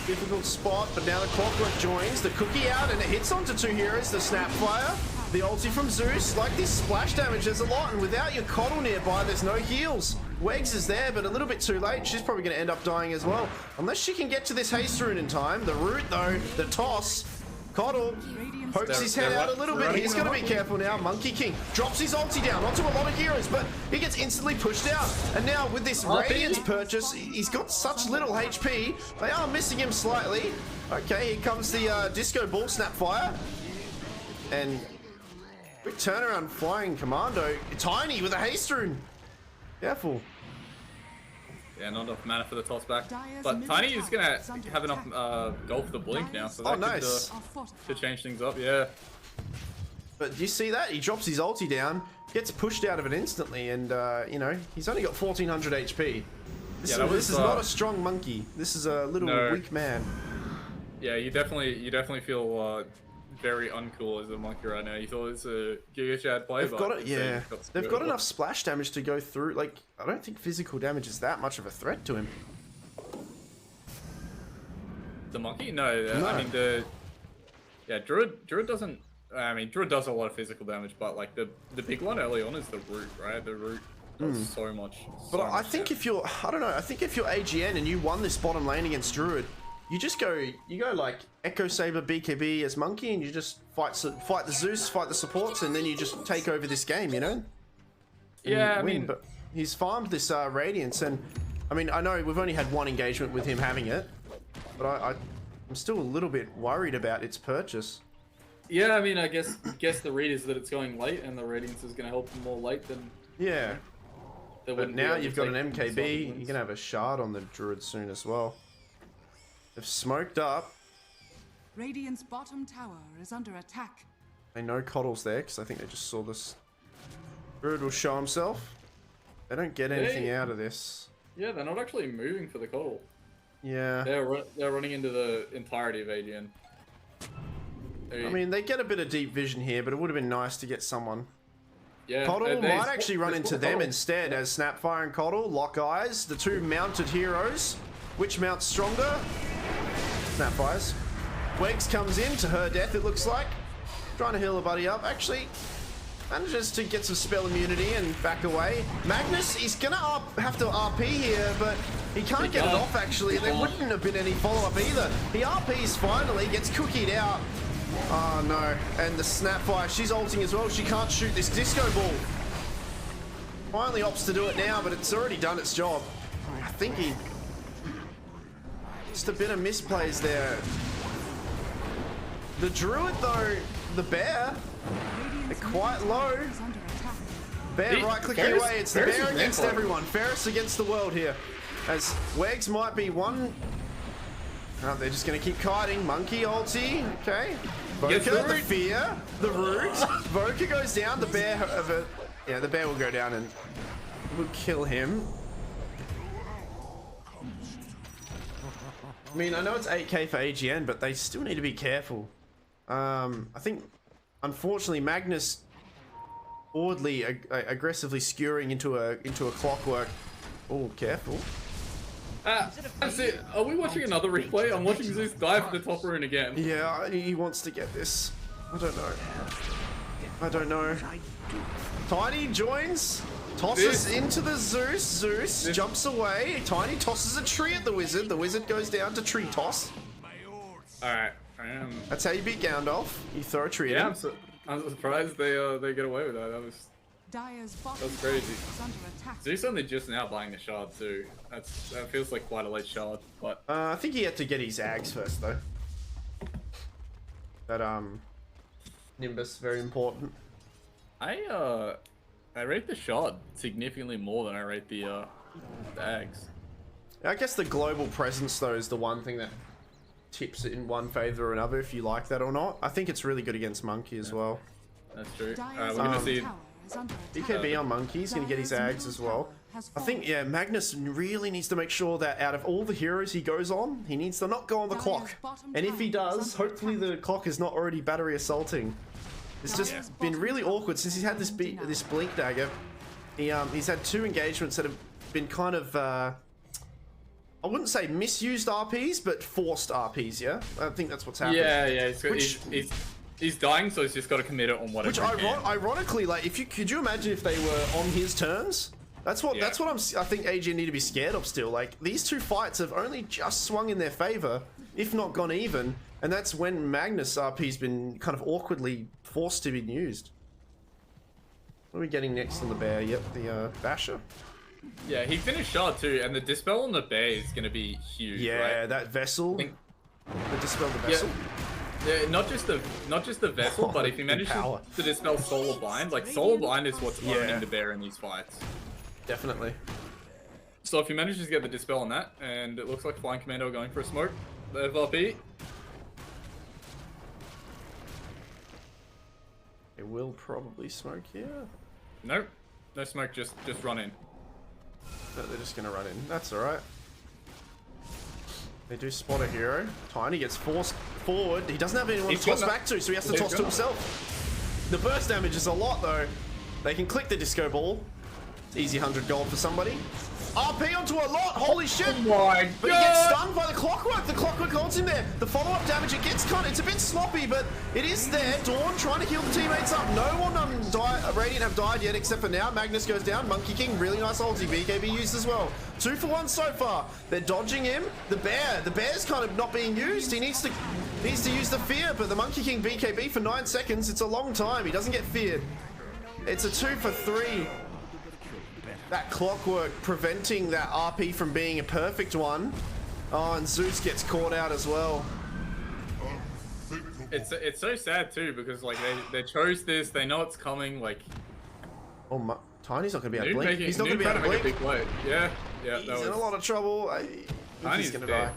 difficult spot, but now the Clockwork joins. The cookie out, and it hits onto 2 heroes. The Snapfire, the ulti from Zeus. Like this splash damage, there's a lot, and without your Coddle nearby, there's no heals. Wegs is there, but a little bit too late. She's probably going to end up dying as well. Unless she can get to this haste rune in time. The root, though, the toss. Coddle pokes his head out a little bit. He's got to be careful now. Monkey King drops his ulti down onto a lot of heroes, but he gets instantly pushed out. And now with this Radiance purchase, he's got such little HP. They are missing him slightly. Okay, here comes the Disco Ball Snapfire. And quick turnaround flying Commando. Tiny with a haste rune. Careful. Yeah, not enough mana for the toss back. But Tiny is going to have enough gold for the blink now, so that could change things up, yeah. But do you see that? He drops his ulti down, gets pushed out of it instantly, and, you know, he's only got 1400 HP. This is not a strong monkey. This is a little weak man. Yeah, you definitely feel very uncool as a monkey right now. You thought it was a Giga Chad play, they've got it, yeah. They've got enough splash damage to go through. Like, I don't think physical damage is that much of a threat to him. The monkey? No. I mean, Druid doesn't. I mean, Druid does a lot of physical damage, but like the big one early on is the root, right? The root does so much. But I think if you're, I don't know. I think if you're AGN and you won this bottom lane against Druid, you just go like Echo Saber BKB as Monkey, and you just fight the Zeus, fight the supports, and then you just take over this game, you know? And yeah, I mean, but he's farmed this Radiance, and I mean, I know we've only had one engagement with him having it, but I'm still a little bit worried about its purchase. Yeah, I mean, I guess the read is that it's going late, and the Radiance is going to help him more late than. Yeah. But now you've got an MKB. You're gonna have a shard on the Druid soon as well. They've smoked up. Radiant's bottom tower is under attack. They know Coddle's there because I think they just saw this. Druid will show himself. They don't get anything out of this. Yeah, they're not actually moving for the Coddle. Yeah. They're running into the entirety of AGN. I mean, they get a bit of deep vision here, but it would have been nice to get someone. Yeah, Coddle might actually run into them instead as Snapfire and Coddle lock eyes. The two mounted heroes. Which mounts stronger? Snapfires. Wegs comes in to her death, it looks like. Trying to heal her buddy up. Actually, manages to get some spell immunity and back away. Magnus, he's gonna have to RP here, but he can't get it off actually. There wouldn't have been any follow-up either. He RPs finally, gets cookied out. Oh no, and the Snapfire, she's ulting as well. She can't shoot this disco ball. Finally opts to do it now, but it's already done its job. I think he... Just a bit of misplays there. The Druid, though, the bear, they're quite low. Bear right-clicking away. It's the bear against everyone. Ferris against the world here. As Wegs might be one... Oh, they're just going to keep kiting. Monkey ulti. Okay. Voka, the fear, the root. Voka goes down. The bear... Yeah, the bear will go down and will kill him. I mean, I know it's 8k for AGN, but they still need to be careful. I think, unfortunately, Magnus forwardly aggressively skewering into a clockwork. Oh, careful. That's it. Are we watching another replay? I'm watching Zeus dive for the top rune again. Yeah, he wants to get this. I don't know. I don't know. Tiny joins, tosses into the Zeus. Zeus jumps away. Tiny tosses a tree at the wizard. The wizard goes down to tree toss. Alright. That's how you beat Gandalf. You throw a tree at him. I'm surprised they get away with that. That was crazy. Zeus only just now buying the shard too. That feels like quite a late shard, but I think he had to get his Ags first though. That Nimbus, very important. I rate the shard significantly more than I rate the Ags. I guess the global presence though is the one thing that tips it in one favor or another, if you like that or not. I think it's really good against Monkey as well. That's true. We're gonna see BKB on Monkey. He's gonna get his Ags as well. I think, yeah, Magnus really needs to make sure that out of all the heroes he goes on, he needs to not go on the clock. And if he does, hopefully the clock is not already battery assaulting. It's just been really awkward since he's had this blink dagger. He's had 2 engagements that have been kind of I wouldn't say misused RPs, but forced RPs. Yeah, I think that's what's happening. Yeah. He's dying, so he's just got to commit it on whatever. Which ironically, like, could you imagine if they were on his terms? That's what I think AGN need to be scared of still. Like, these 2 fights have only just swung in their favor, if not gone even, and that's when Magnus RP's been kind of awkwardly forced to be used. What are we getting next on the bear? Yep, the Basher. Yeah, he finished shard too, and the dispel on the bear is going to be huge. Yeah, right? That vessel. The dispel the vessel. Yeah, not just the vessel, but if he manages to dispel Solar Bind, like Solar Bind is what's owning the bear in these fights. Definitely. So if he manages to get the dispel on that, and it looks like Flying Commando are going for a smoke, the FRP. It will probably smoke here. Nope, no smoke. Just run in. No, they're just gonna run in. That's all right. They do spot a hero. Tiny gets forced forward. He doesn't have anyone to toss back to, so he has to toss to himself. The burst damage is a lot, though. They can click the disco ball. It's easy 100 gold for somebody. RP onto a lot. Holy shit! Oh my God! But he gets stunned by the clockwork. The clockwork holds him there. The follow-up damage, it gets kind of, it's a bit sloppy, but it is there. Dawn trying to heal the teammates up. No one Radiant have died yet, except for now. Magnus goes down. Monkey King, really nice ulti. BKB used as well. 2 for 1 so far. They're dodging him. The bear's kind of not being used. He needs to use the fear, but the Monkey King BKB for 9 seconds. It's a long time. He doesn't get feared. It's a 2 for 3. That clockwork preventing that RP from being a perfect one. Oh, and Zeus gets caught out as well. It's so sad too, because like they chose this, they know it's coming. Like, oh, Tiny's not gonna be able to blink. He's not gonna be able to blink. Big play. Yeah. He's in a lot of trouble. He's gonna die.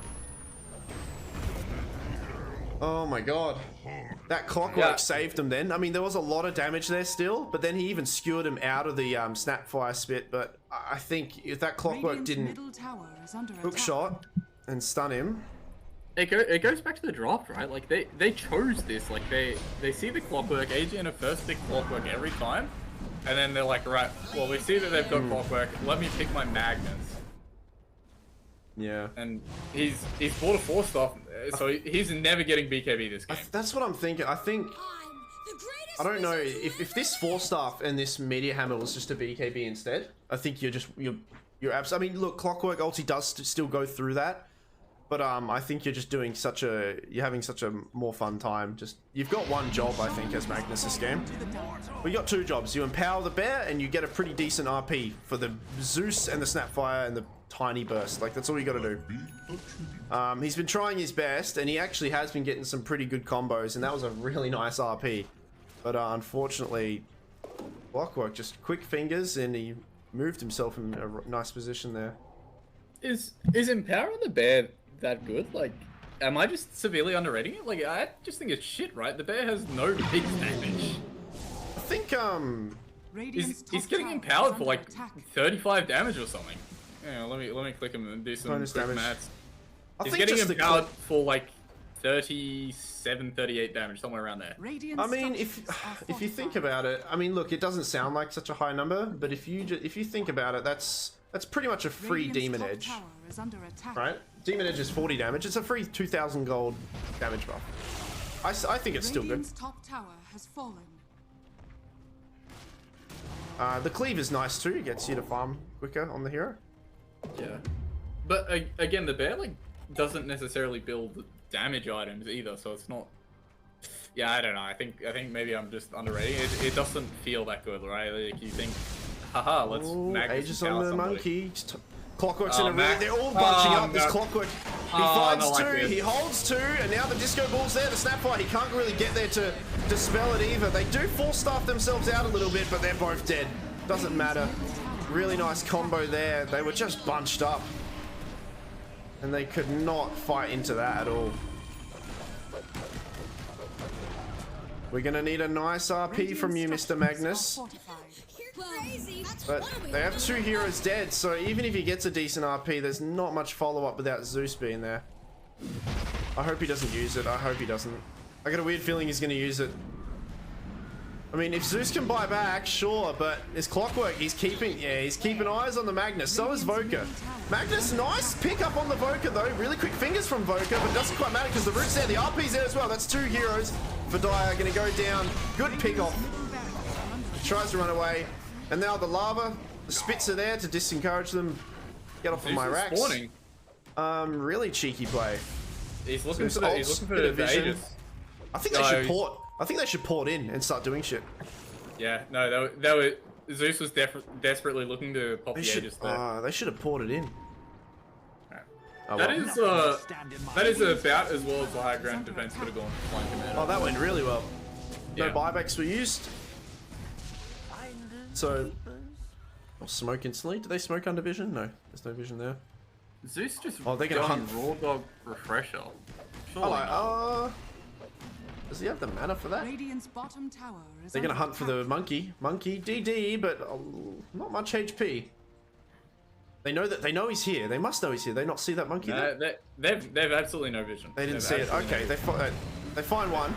Oh my God. That clockwork saved him then. I mean, there was a lot of damage there still, but then he even skewered him out of the Snapfire spit. But I think if that clockwork didn't hook shot and stun him. It goes back to the draft, right? Like, they chose this. Like, they see the clockwork. AGN are first pick clockwork every time. And then they're like, right, well, we see that they've got clockwork. Let me pick my Magnus. Yeah. And he's bought a 4-star, so he's never getting BKB this game. That's what I'm thinking. I don't know if this 4-star and this meteor hammer was just a BKB instead. I think you're absolutely. I mean, look, clockwork ulti does still go through that, But I think you're just doing you're having such a more fun time. You've got one job, I think, as Magnus this game. We got two jobs. You empower the bear and you get a pretty decent RP for the Zeus and the Snapfire and the tiny burst. Like, that's all you got to do. He's been trying his best and he actually has been getting some pretty good combos, and that was a really nice RP. But unfortunately, Clockwork just quick fingers and he moved himself in a nice position there. Is empowering the bear that good? Like, am I just severely underrating it? Like, I just think it's shit, right? The bear has no base damage. I think he's getting empowered for like 35 damage or something. Yeah, let me click him and do some bonus quick damage. maths. I He's think getting empowered for like 37, 38 damage, somewhere around there. I mean, if you think about it, I mean, look, it doesn't sound like such a high number, but if you think about it, that's pretty much a free Demon Edge, right? Demon Edge is 40 damage. It's a free 2,000 gold damage buff. I think it's still good. Top tower has fallen. The cleave is nice too. It gets you to farm quicker on the hero. Yeah, but again, the bear like doesn't necessarily build damage items either, so it's not. Yeah, I don't know. I think maybe I'm just underrating it. It doesn't feel that good, right? Like you think, haha, let's Magnus Aegis empower on the somebody. monkey. Clockwork's in a Mac. they're all bunching up. No. This Clockwork, he finds not two, like this. he holds two, and now the Disco Ball's there. The Snapfire, he can't really get there to dispel it either. They do force staff themselves out a little bit, but they're both dead. Doesn't matter. Really nice combo there. They were just bunched up, and they could not fight into that at all. We're gonna need a nice RP from you, Mr. Magnus. But they have two heroes dead, so even if he gets a decent RP, there's not much follow-up without Zeus being there. I hope he doesn't use it. I hope he doesn't. I got a weird feeling he's gonna use it. I mean, if Zeus can buy back, sure, but his Clockwork, he's keeping eyes on the Magnus. So is Voka. Magnus, nice pick up on the Voka though. Really quick fingers from Voka, but it doesn't quite matter because the root's there. The RP's there as well. That's two heroes for Dire. Gonna go down. Good pick off. Tries to run away. And now the lava, the spits are there to disencourage them. Get off of my racks. Spawning. Really cheeky play. He's looking So for the, his he's looking for ults, bit the of vision. Aegis. I think they should port. I think they should port in and start doing shit. Yeah, no, that were Zeus was desperately looking to pop the Aegis there. They should have ported in. Oh, That well. is about as well as the high ground defense could have gone for Flying Commando. Oh, that went really well. No Yeah. buybacks were used. So, I'll smoke instantly. Do they smoke under vision? No, there's no vision there. Zeus just Oh, they're gonna hunt. Raw Dog Refresher. Oh, Surely not. does he have the mana for that? Radiant's bottom tower is They're gonna under hunt for the attack. monkey DD, but not much HP. They know he's here. They must know he's here. They not see that monkey there? They've absolutely no vision. They didn't They've see it. absolutely Okay, no they find one.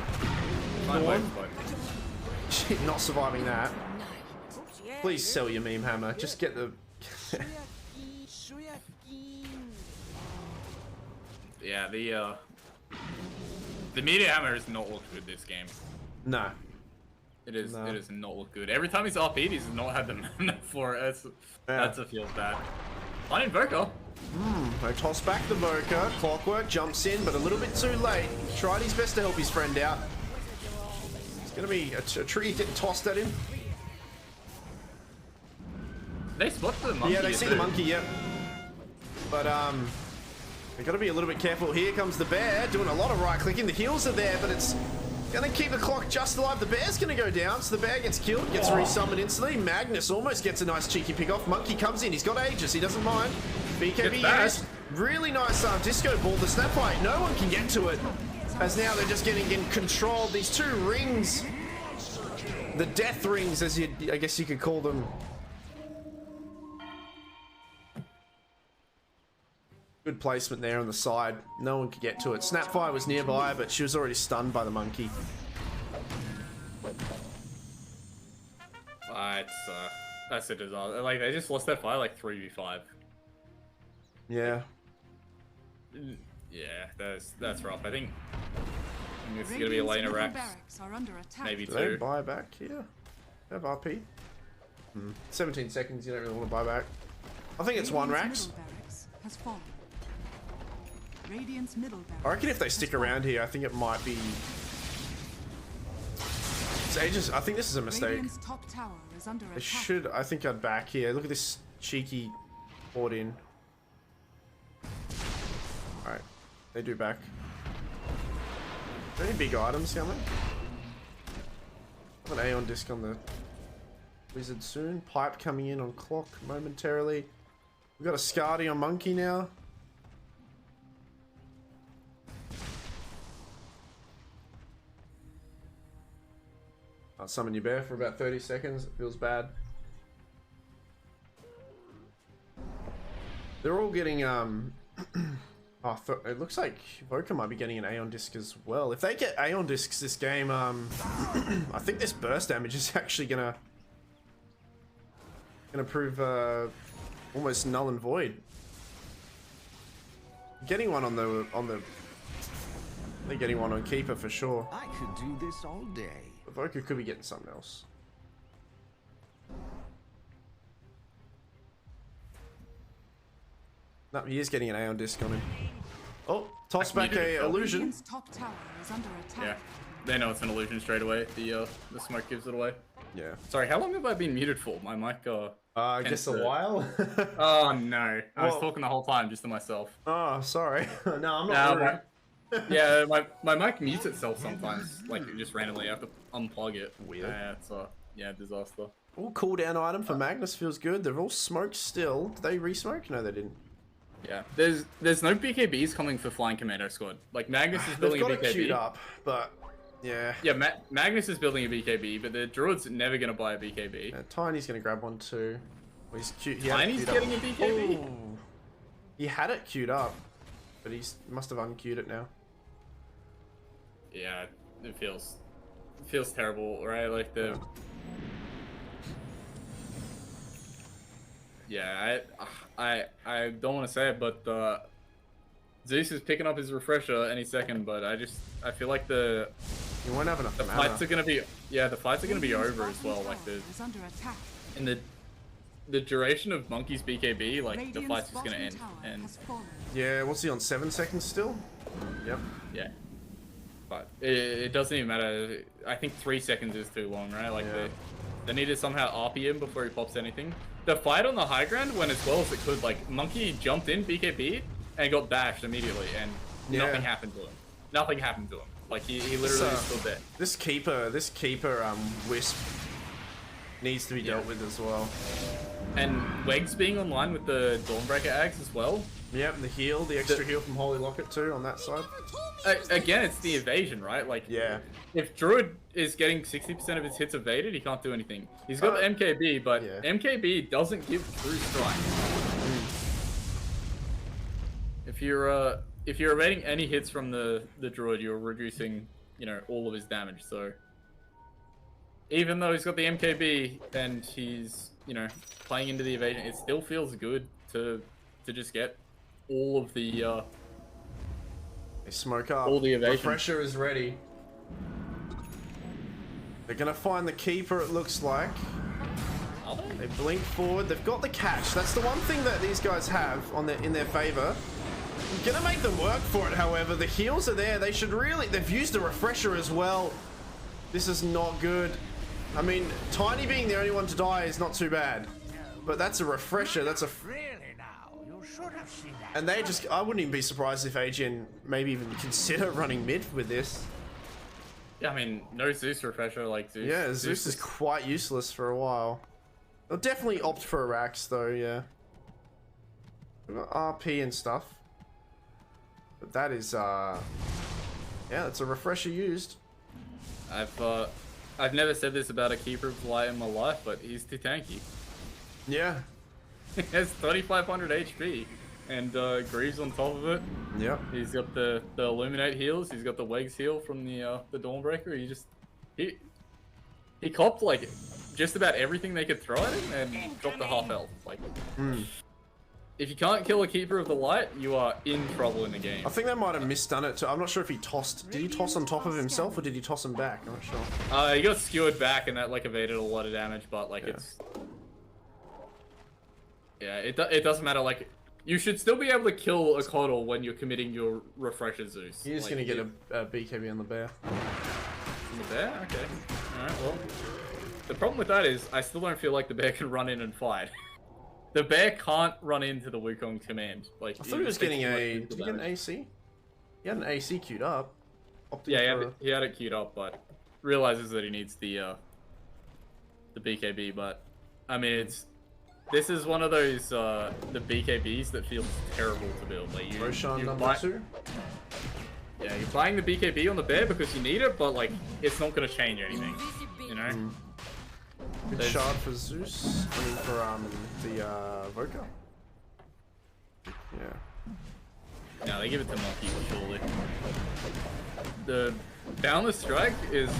Fine Go way on. to fight. Shit, not surviving that. Please sell your meme hammer. Just get the. Yeah, the media hammer has not looked good this game. No. It is. No. It does not look good. Every time he's RP'd, he's not had the mana for it. That's a feels bad. I Invoker. They toss back the Voka. Clockwork jumps in, but a little bit too late. Tried his best to help his friend out. It's gonna be a tree getting tossed at him. They spot the monkey. Yeah, they see the monkey. Yep. But they gotta be a little bit careful. Here comes the bear, doing a lot of right clicking. The heals are there, but it's gonna keep the clock just alive. The bear's gonna go down, so the bear gets killed, gets resummoned instantly. Magnus almost gets a nice cheeky pick off. Monkey comes in, he's got Aegis, he doesn't mind. BKB used. Really nice disco ball. The snap fight, no one can get to it. As now they're just getting in control. These two rings, the death rings, as I guess you could call them. Good placement there on the side. No one could get to it. Snapfire was nearby, but she was already stunned by the monkey. That's a disaster. Like they just lost that fight like 3v5. Yeah. Yeah, that's rough. I think it's gonna be a lane of Radiant's middle racks, barracks are under attack. maybe Do they two. buy back here? They have RP. 17 seconds, you don't really want to buy back. I think it's one Radiant's racks. middle barracks has fallen. Radiant's middle barracks I reckon if they has stick fallen. around here, I think it might be. It's ages. I think this is a mistake. Radiant's top tower is under They attack. should. I think I'd back here. Look at this cheeky board in. All right, they do back. Any big items coming? Have an Aeon disc on the wizard soon. Pipe coming in on clock momentarily. We've got a Scardy on Monkey now. I'll summon you bear for about 30 seconds. It feels bad. They're all getting it looks like Voka might be getting an Aeon disc as well. If they get Aeon discs this game, I think this burst damage is actually gonna prove almost null and void. Getting one on the they're getting one on Keeper for sure. I could do this all day. But Voka could be getting something else. No, he is getting an Aeon disc on him. Oh, toss back a illusion. Radiant's top tower is under attack. Yeah, they know it's an illusion straight away. The smoke gives it away. Yeah. Sorry, how long have I been muted for? My mic. I guess a while. Oh no, I was Well- talking the whole time just to myself. Oh, sorry. No, I'm No, not rude. Yeah, my mic mutes itself sometimes, like just randomly. I have to unplug it. Weird. It's yeah, disaster. All cooldown item for Magnus feels good. They're all smoked still. Did they re-smoke? No, they didn't. Yeah, there's no BKBs coming for Flying Commando squad. Like Magnus is They've building got a it BKB. queued up, but yeah. Yeah, Magnus is building a BKB, but the Druid's never gonna buy a BKB. Tiny's gonna grab one too. Well, he's cute. He had it Tiny's queued up. getting a BKB. Ooh. He had it queued up, but he must have unqueued it now. Yeah, it feels terrible, right? Like the. Yeah, I don't want to say it, but Zeus is picking up his refresher any second, but I feel like the You won't have enough fights mana. are gonna be the fights are gonna be over as well. Like Tower is under attack. in the duration of Monkey's BKB, like the Radiant's fight's just gonna bottom end, tower and has fallen. Yeah, what's he on? 7 seconds still? Yep. yeah. But it doesn't even matter. I think 3 seconds is too long, right? Like Yeah. they need to somehow RP him before he pops anything. The fight on the high ground went as well as it could. Like Monkey jumped in BKB and got bashed immediately, and Yeah. nothing happened to him. Nothing happened to him. Like he literally stood there. This keeper wisp needs to be dealt with as well. And Wegs being online with the Dawnbreaker Ags as well. Yep, the extra heal from Holy Locket too on that side. Again, it's the evasion, right? Like Yeah. if Druid is getting 60% of his hits evaded, he can't do anything. He's got the MKB, but yeah. MKB doesn't give true strike. If you're evading any hits from the Druid, you're reducing, all of his damage. So even though he's got the MKB and he's, playing into the evasion, it still feels good to just get all of the They smoke up. all the evasion. Refresher is ready. They're gonna find the keeper, it looks like. Are they? They blink forward. They've got the catch. That's the one thing that these guys have in their favor. I'm gonna make them work for it, however. The heals are there. They should really... They've used a refresher as well. This is not good. I mean, Tiny being the only one to die is not too bad. But that's a refresher. That's a... Really now, you should have seen that. And they just... I wouldn't even be surprised if AGN maybe even consider running mid with this. Yeah, I mean, no Zeus refresher like Zeus. Yeah, Zeus is quite useless for a while. They'll definitely opt for a Rax though, yeah. We've got RP and stuff. But that is, yeah, that's a refresher used. I've never said this about a keeper of light in my life, but he's too tanky. Yeah. He has 3,500 HP, and Greaves on top of it. Yep. He's got the Illuminate heals. He's got the Wegs heal from the Dawnbreaker. He copped like just about everything they could throw at him and dropped the half health. Like, if you can't kill a keeper of the light, you are in trouble in the game. I think they might have misdone it too. I'm not sure if he tossed. Did he toss on top of himself or did he toss him back? I'm not sure. He got skewered back, and that like evaded a lot of damage. But like Yeah. it doesn't matter. Like You should still be able to kill a Coddle when you're committing your Refresher Zeus. You're just gonna get a BKB on the bear. On the bear? Okay. Alright, well. The problem with that is, I still don't feel like the bear can run in and fight. The bear can't run into the Wukong command. Like, I thought he was getting a... Did he get an AC? He had an AC queued up. Yeah, he had it queued up, but realizes that he needs the BKB, but... I mean, this is one of those, the BKBs that feels terrible to build. Like, yeah, you're buying the BKB on the bear because you need it, but, like, it's not going to change anything, you know? Good shard for Zeus. I mean, for the Voka. Yeah. No, they give it to Monkey, surely. The Boundless Strike is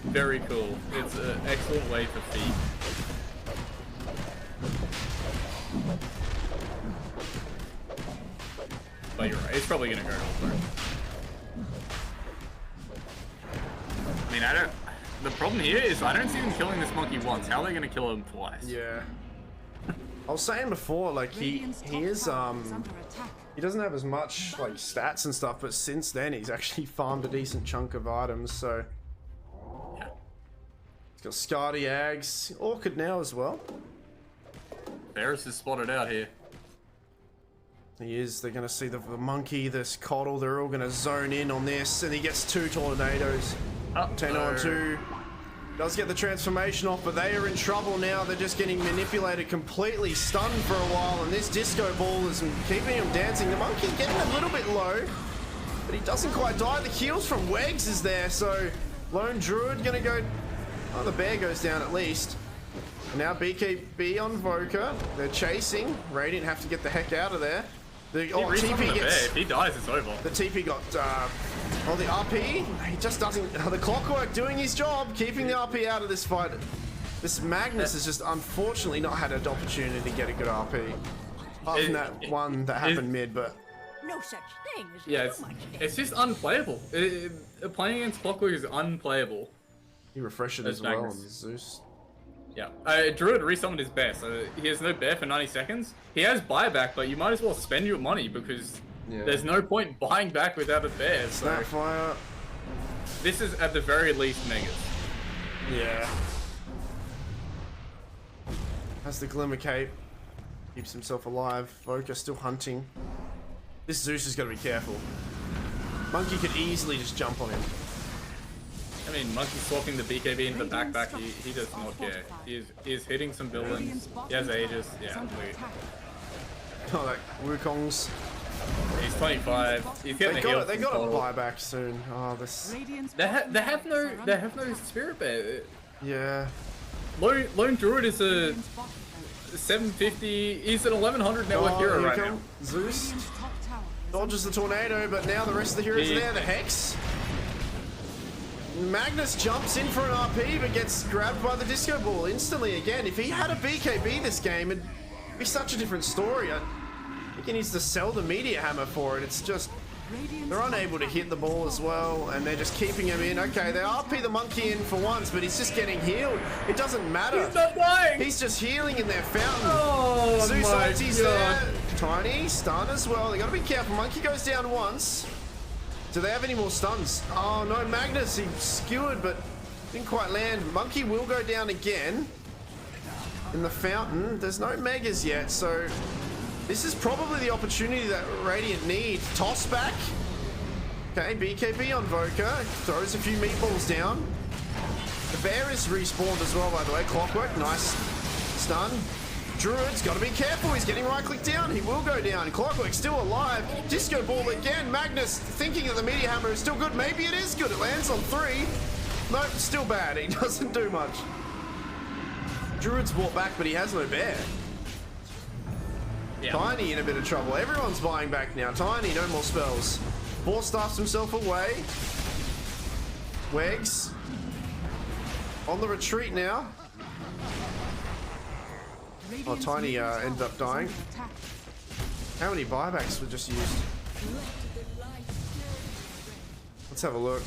very cool. It's an excellent way to feed. But you're right, it's probably gonna go over. I mean, the problem here is I don't see them killing this monkey once. How are they gonna kill him twice? Yeah. I was saying before, like he is he doesn't have as much like stats and stuff, but since then he's actually farmed a decent chunk of items. So yeah. He's got Scardy Ags, Orchid now as well. Varus is spotted out here. He is. They're going to see the monkey, this Coddle. They're all going to zone in on this, and he gets 2 tornadoes. 10 on 2. Does get the transformation off, but they are in trouble now. They're just getting manipulated, completely stunned for a while, and this disco ball is keeping him dancing. The monkey getting a little bit low, but he doesn't quite die. The heals from Wegs is there, so Lone Druid going to go... Oh, the bear goes down at least. And now BKB on Voka. They're chasing. Radiant have to get the heck out of there. TP gets... If he dies, it's over. The TP got... oh, the RP, he just doesn't... The Clockwork doing his job, keeping the RP out of this fight. This Magnus has just unfortunately not had an opportunity to get a good RP. Apart from that one that happened mid, but... No such thing as yeah, it's just unplayable. Playing against Clockwork is unplayable. He refreshed it as well on Zeus. Yeah, Druid resummoned his bear, so he has no bear for 90 seconds. He has buyback, but you might as well spend your money because there's no point buying back without a bear. So Snapfire. This is at the very least Megas. Yeah. Has the Glimmer Cape. Keeps himself alive. Voka still hunting. This Zeus is got to be careful. Monkey could easily just jump on him. I mean, Monkey swapping the BKB into the backpack, he does not care. He is hitting some buildings. He has Aegis. Yeah, wait. Oh, that Wukong's. He's 25. He's getting the heal. They got a buyback soon. Oh, this. They have no Spirit Bear. Yeah. Lone Druid is a 750. He's an 1100 network hero right now. Zeus dodges the tornado, but now the rest of the heroes are there. The Hex. Magnus jumps in for an RP, but gets grabbed by the disco ball instantly again. If he had a BKB this game, it'd be such a different story. I think he needs to sell the media hammer for it. It's just, they're unable to hit the ball as well, and they're just keeping him in. Okay, they RP the monkey in for once, but he's just getting healed. It doesn't matter. He's not dying. He's just healing in their fountain. Oh, Zeus my ulti's God. there. Tiny, stun as well. They gotta be careful. Monkey goes down once. Do they have any more stuns? Oh no, Magnus, he skewered but didn't quite land. Monkey will go down again in the fountain. There's no Megas yet, so this is probably the opportunity that Radiant need. Toss back. Okay, BKB on Voka. Throws a few meatballs down. The bear is respawned as well, by the way. Clockwork, nice stun. Druid's got to be careful. He's getting right click down. He will go down. Clockwork still alive. Disco ball again. Magnus thinking that the media hammer is still good. Maybe it is good. It lands on 3. Nope, still bad. He doesn't do much. Druid's brought back, but he has no bear. Yeah. Tiny in a bit of trouble. Everyone's buying back now. Tiny, no more spells. Force staffs himself away. Wegs on the retreat now. Oh, Tiny ended up dying. How many buybacks were just used? Let's have a look.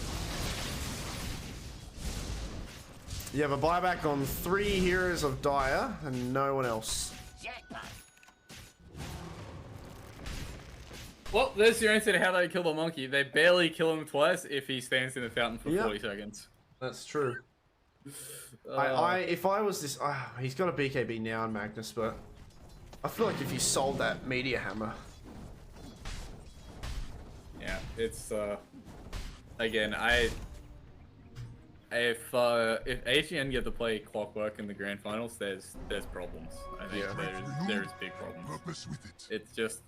You have a buyback on 3 heroes of Dire and no one else. Well, there's your answer to how they kill the monkey. They barely kill him twice if he stands in the fountain for 40 seconds. That's true. If I was this, he's got a BKB now on Magnus, but I feel like if you sold that meteor hammer. Yeah, it's again, if AGN get to play Clockwork in the grand finals, there's problems. I think there's big problems. It's just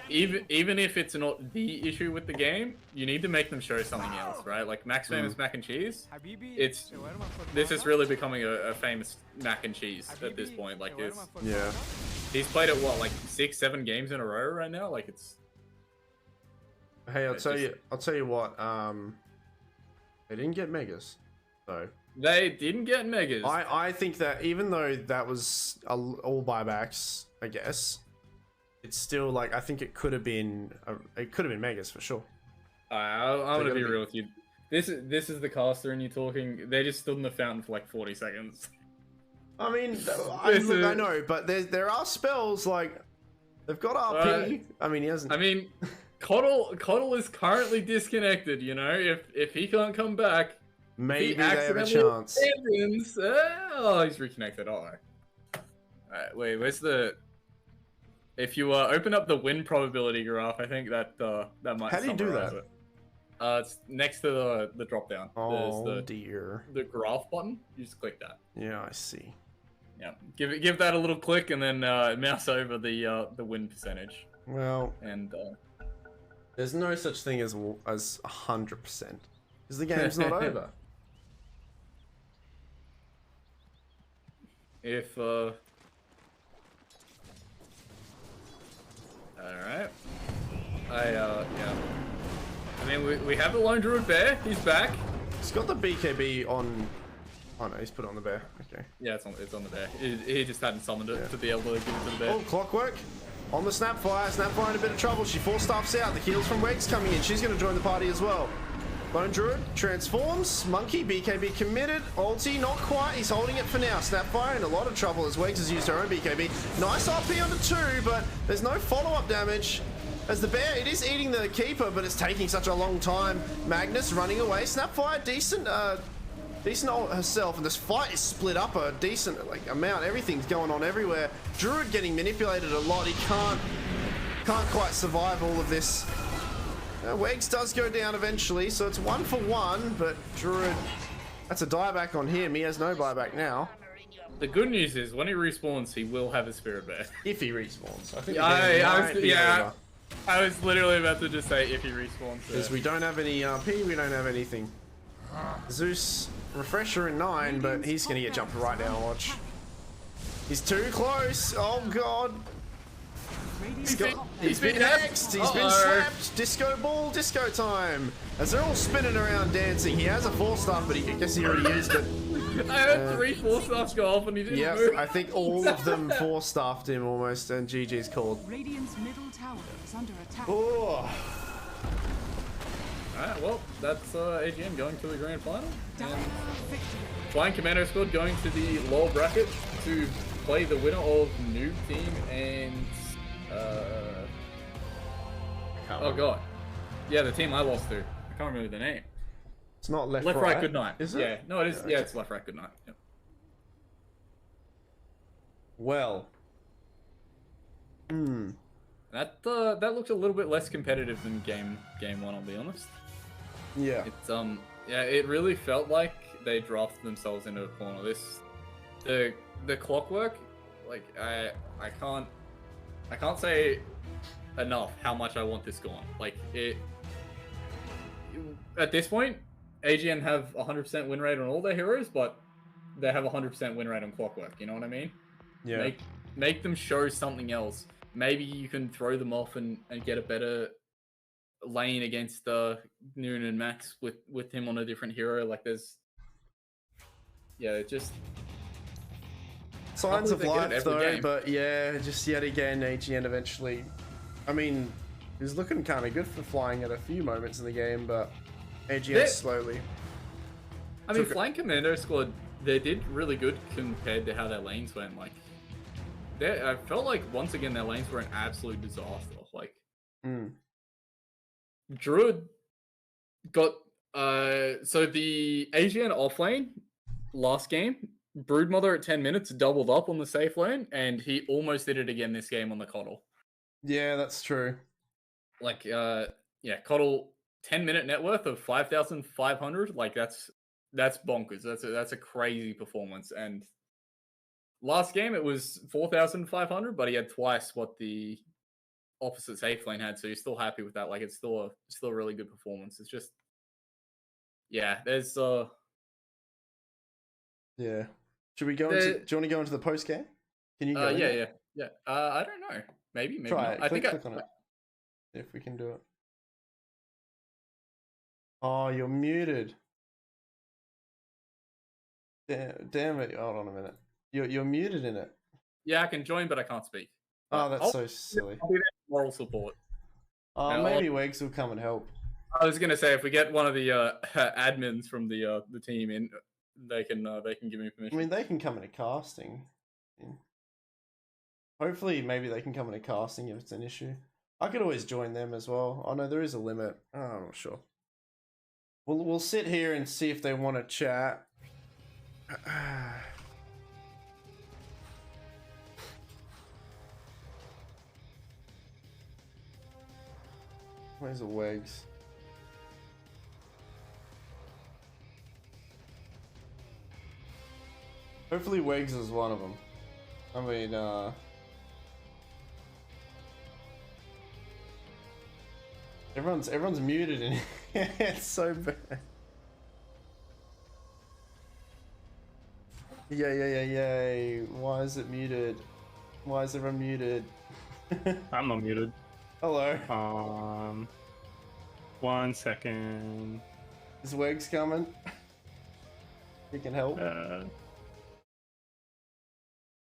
even if it's not the issue with the game, you need to make them show something else, right? Like Max Famous Mac and Cheese. This is really becoming a famous mac and cheese at this point. Like he's played it what, like 6-7 games in a row right now. Like it's. Hey, I'll tell you what. They didn't get megas, so. They didn't get megas. I think that even though that was all buybacks, I guess, it's still like I think it could have been megas for sure. I'm gonna be real with you. This is the caster, and you're talking. They just stood in the fountain for like 40 seconds. I mean, I know, but there are spells like they've got RP. I mean, he hasn't. I mean. Coddle is currently disconnected, you know? If he can't come back, maybe they have a chance. He's reconnected, Alright, wait, where's the... If you open up the win probability graph, I think that might... How do you do that? It's next to the drop down. Oh, dear. The graph button, you just click that. Yeah, I see. Yeah, give that a little click and then mouse over the win percentage. Well... And... There's no such thing as 100%, because the game's not over. If all right, yeah. I mean, we have the lone druid bear. He's back. He's got the BKB on. Oh no, he's put it on the bear. Okay. Yeah, it's on the bear. He just hadn't summoned it to be able to give it to the bear. Oh, Clockwork. On the Snapfire. Snapfire in a bit of trouble. She 4-staffs out. The heals from Wegs coming in. She's going to join the party as well. Lone Druid transforms. Monkey, BKB committed. Ulti, not quite. He's holding it for now. Snapfire in a lot of trouble as Wegs has used her own BKB. Nice RP onto 2, but there's no follow-up damage. As the bear, it is eating the keeper, but it's taking such a long time. Magnus running away. Snapfire, decent ult herself, and this fight is split up a decent amount. Everything's going on everywhere. Druid getting manipulated a lot. He can't quite survive all of this. Wegs does go down eventually, so it's 1 for 1, but Druid, that's a dieback on him. He has no buyback now. The good news is when he respawns, he will have a spirit bear. If he respawns. I think I was literally about to just say if he respawns. Because we don't have any RP, we don't have anything. Zeus refresher in 9, but he's going to get jumped right now. Watch. He's too close. Oh god. He's been next. He's been slapped. Disco ball, disco time. As they're all spinning around dancing. He has a 4-staff, but I guess he already used it. I had 3 4-staffs go off and he didn't move. I think all of them 4-staffed him almost, and GG's called. Radiant's middle tower is under attack. Oh. Alright, well, that's AGN going to the grand final. And Flying Commando squad going to the lower bracket to play the winner of Noob Team and... oh god. Yeah, the team I lost to. I can't remember the name. It's not left, right, good night. Is it? Yeah, no, it is. Yeah, it's left, right, good night. Yep. Well. That looked a little bit less competitive than game 1, I'll be honest. Yeah. It's yeah, it really felt like they drafted themselves into a corner. The Clockwork, like I can't say enough how much I want this gone. Like at this point, AGN have 100% win rate on all their heroes, but they have 100% win rate on Clockwork. You know what I mean? Yeah. Make them show something else. Maybe you can throw them off and get a better lane against Noon and Max with him on a different hero. Like just signs of life though. But yeah, just yet again, AGN eventually. I mean, he's looking kind of good for flying at a few moments in the game, but AGN slowly. I mean, Flying Commando squad, they did really good compared to how their lanes went. Like, I felt like once again their lanes were an absolute disaster. Like, Druid got so the AGN offlane last game, Broodmother at 10 minutes doubled up on the safe lane, and he almost did it again this game on the Coddle. Yeah, that's true. Like, Coddle 10-minute net worth of 5,500. Like that's bonkers. That's a crazy performance. And last game it was 4,500, but he had twice what the opposite safe lane had, so you're still happy with that. Like it's still a really good performance. It's just, yeah, there's Yeah. Should we go into? Do you want to go into the post game? Can you go? yeah. I don't know. Maybe Try not. it. I Click think on it. See if we can do it. Oh, you're muted. Damn it! Hold on a minute. You're muted in it. Yeah, I can join, but I can't speak. Oh, that's so silly. I'll be there for moral support. Oh, maybe Wegs will come and help. I was gonna say if we get one of the admins from the team in, they can give me permission. I mean, they can come into casting. Yeah. Hopefully, maybe they can come into casting if it's an issue. I could always join them as well. Oh no, there is a limit. Oh, I'm not sure. We'll sit here and see if they want to chat. Where's the Wegs? Hopefully Wegs is one of them. I mean, everyone's muted in here. It's so bad. Yay. Why is it muted? Why is everyone muted? I'm not muted. Hello. 1 second. Is Wegs coming? He can help.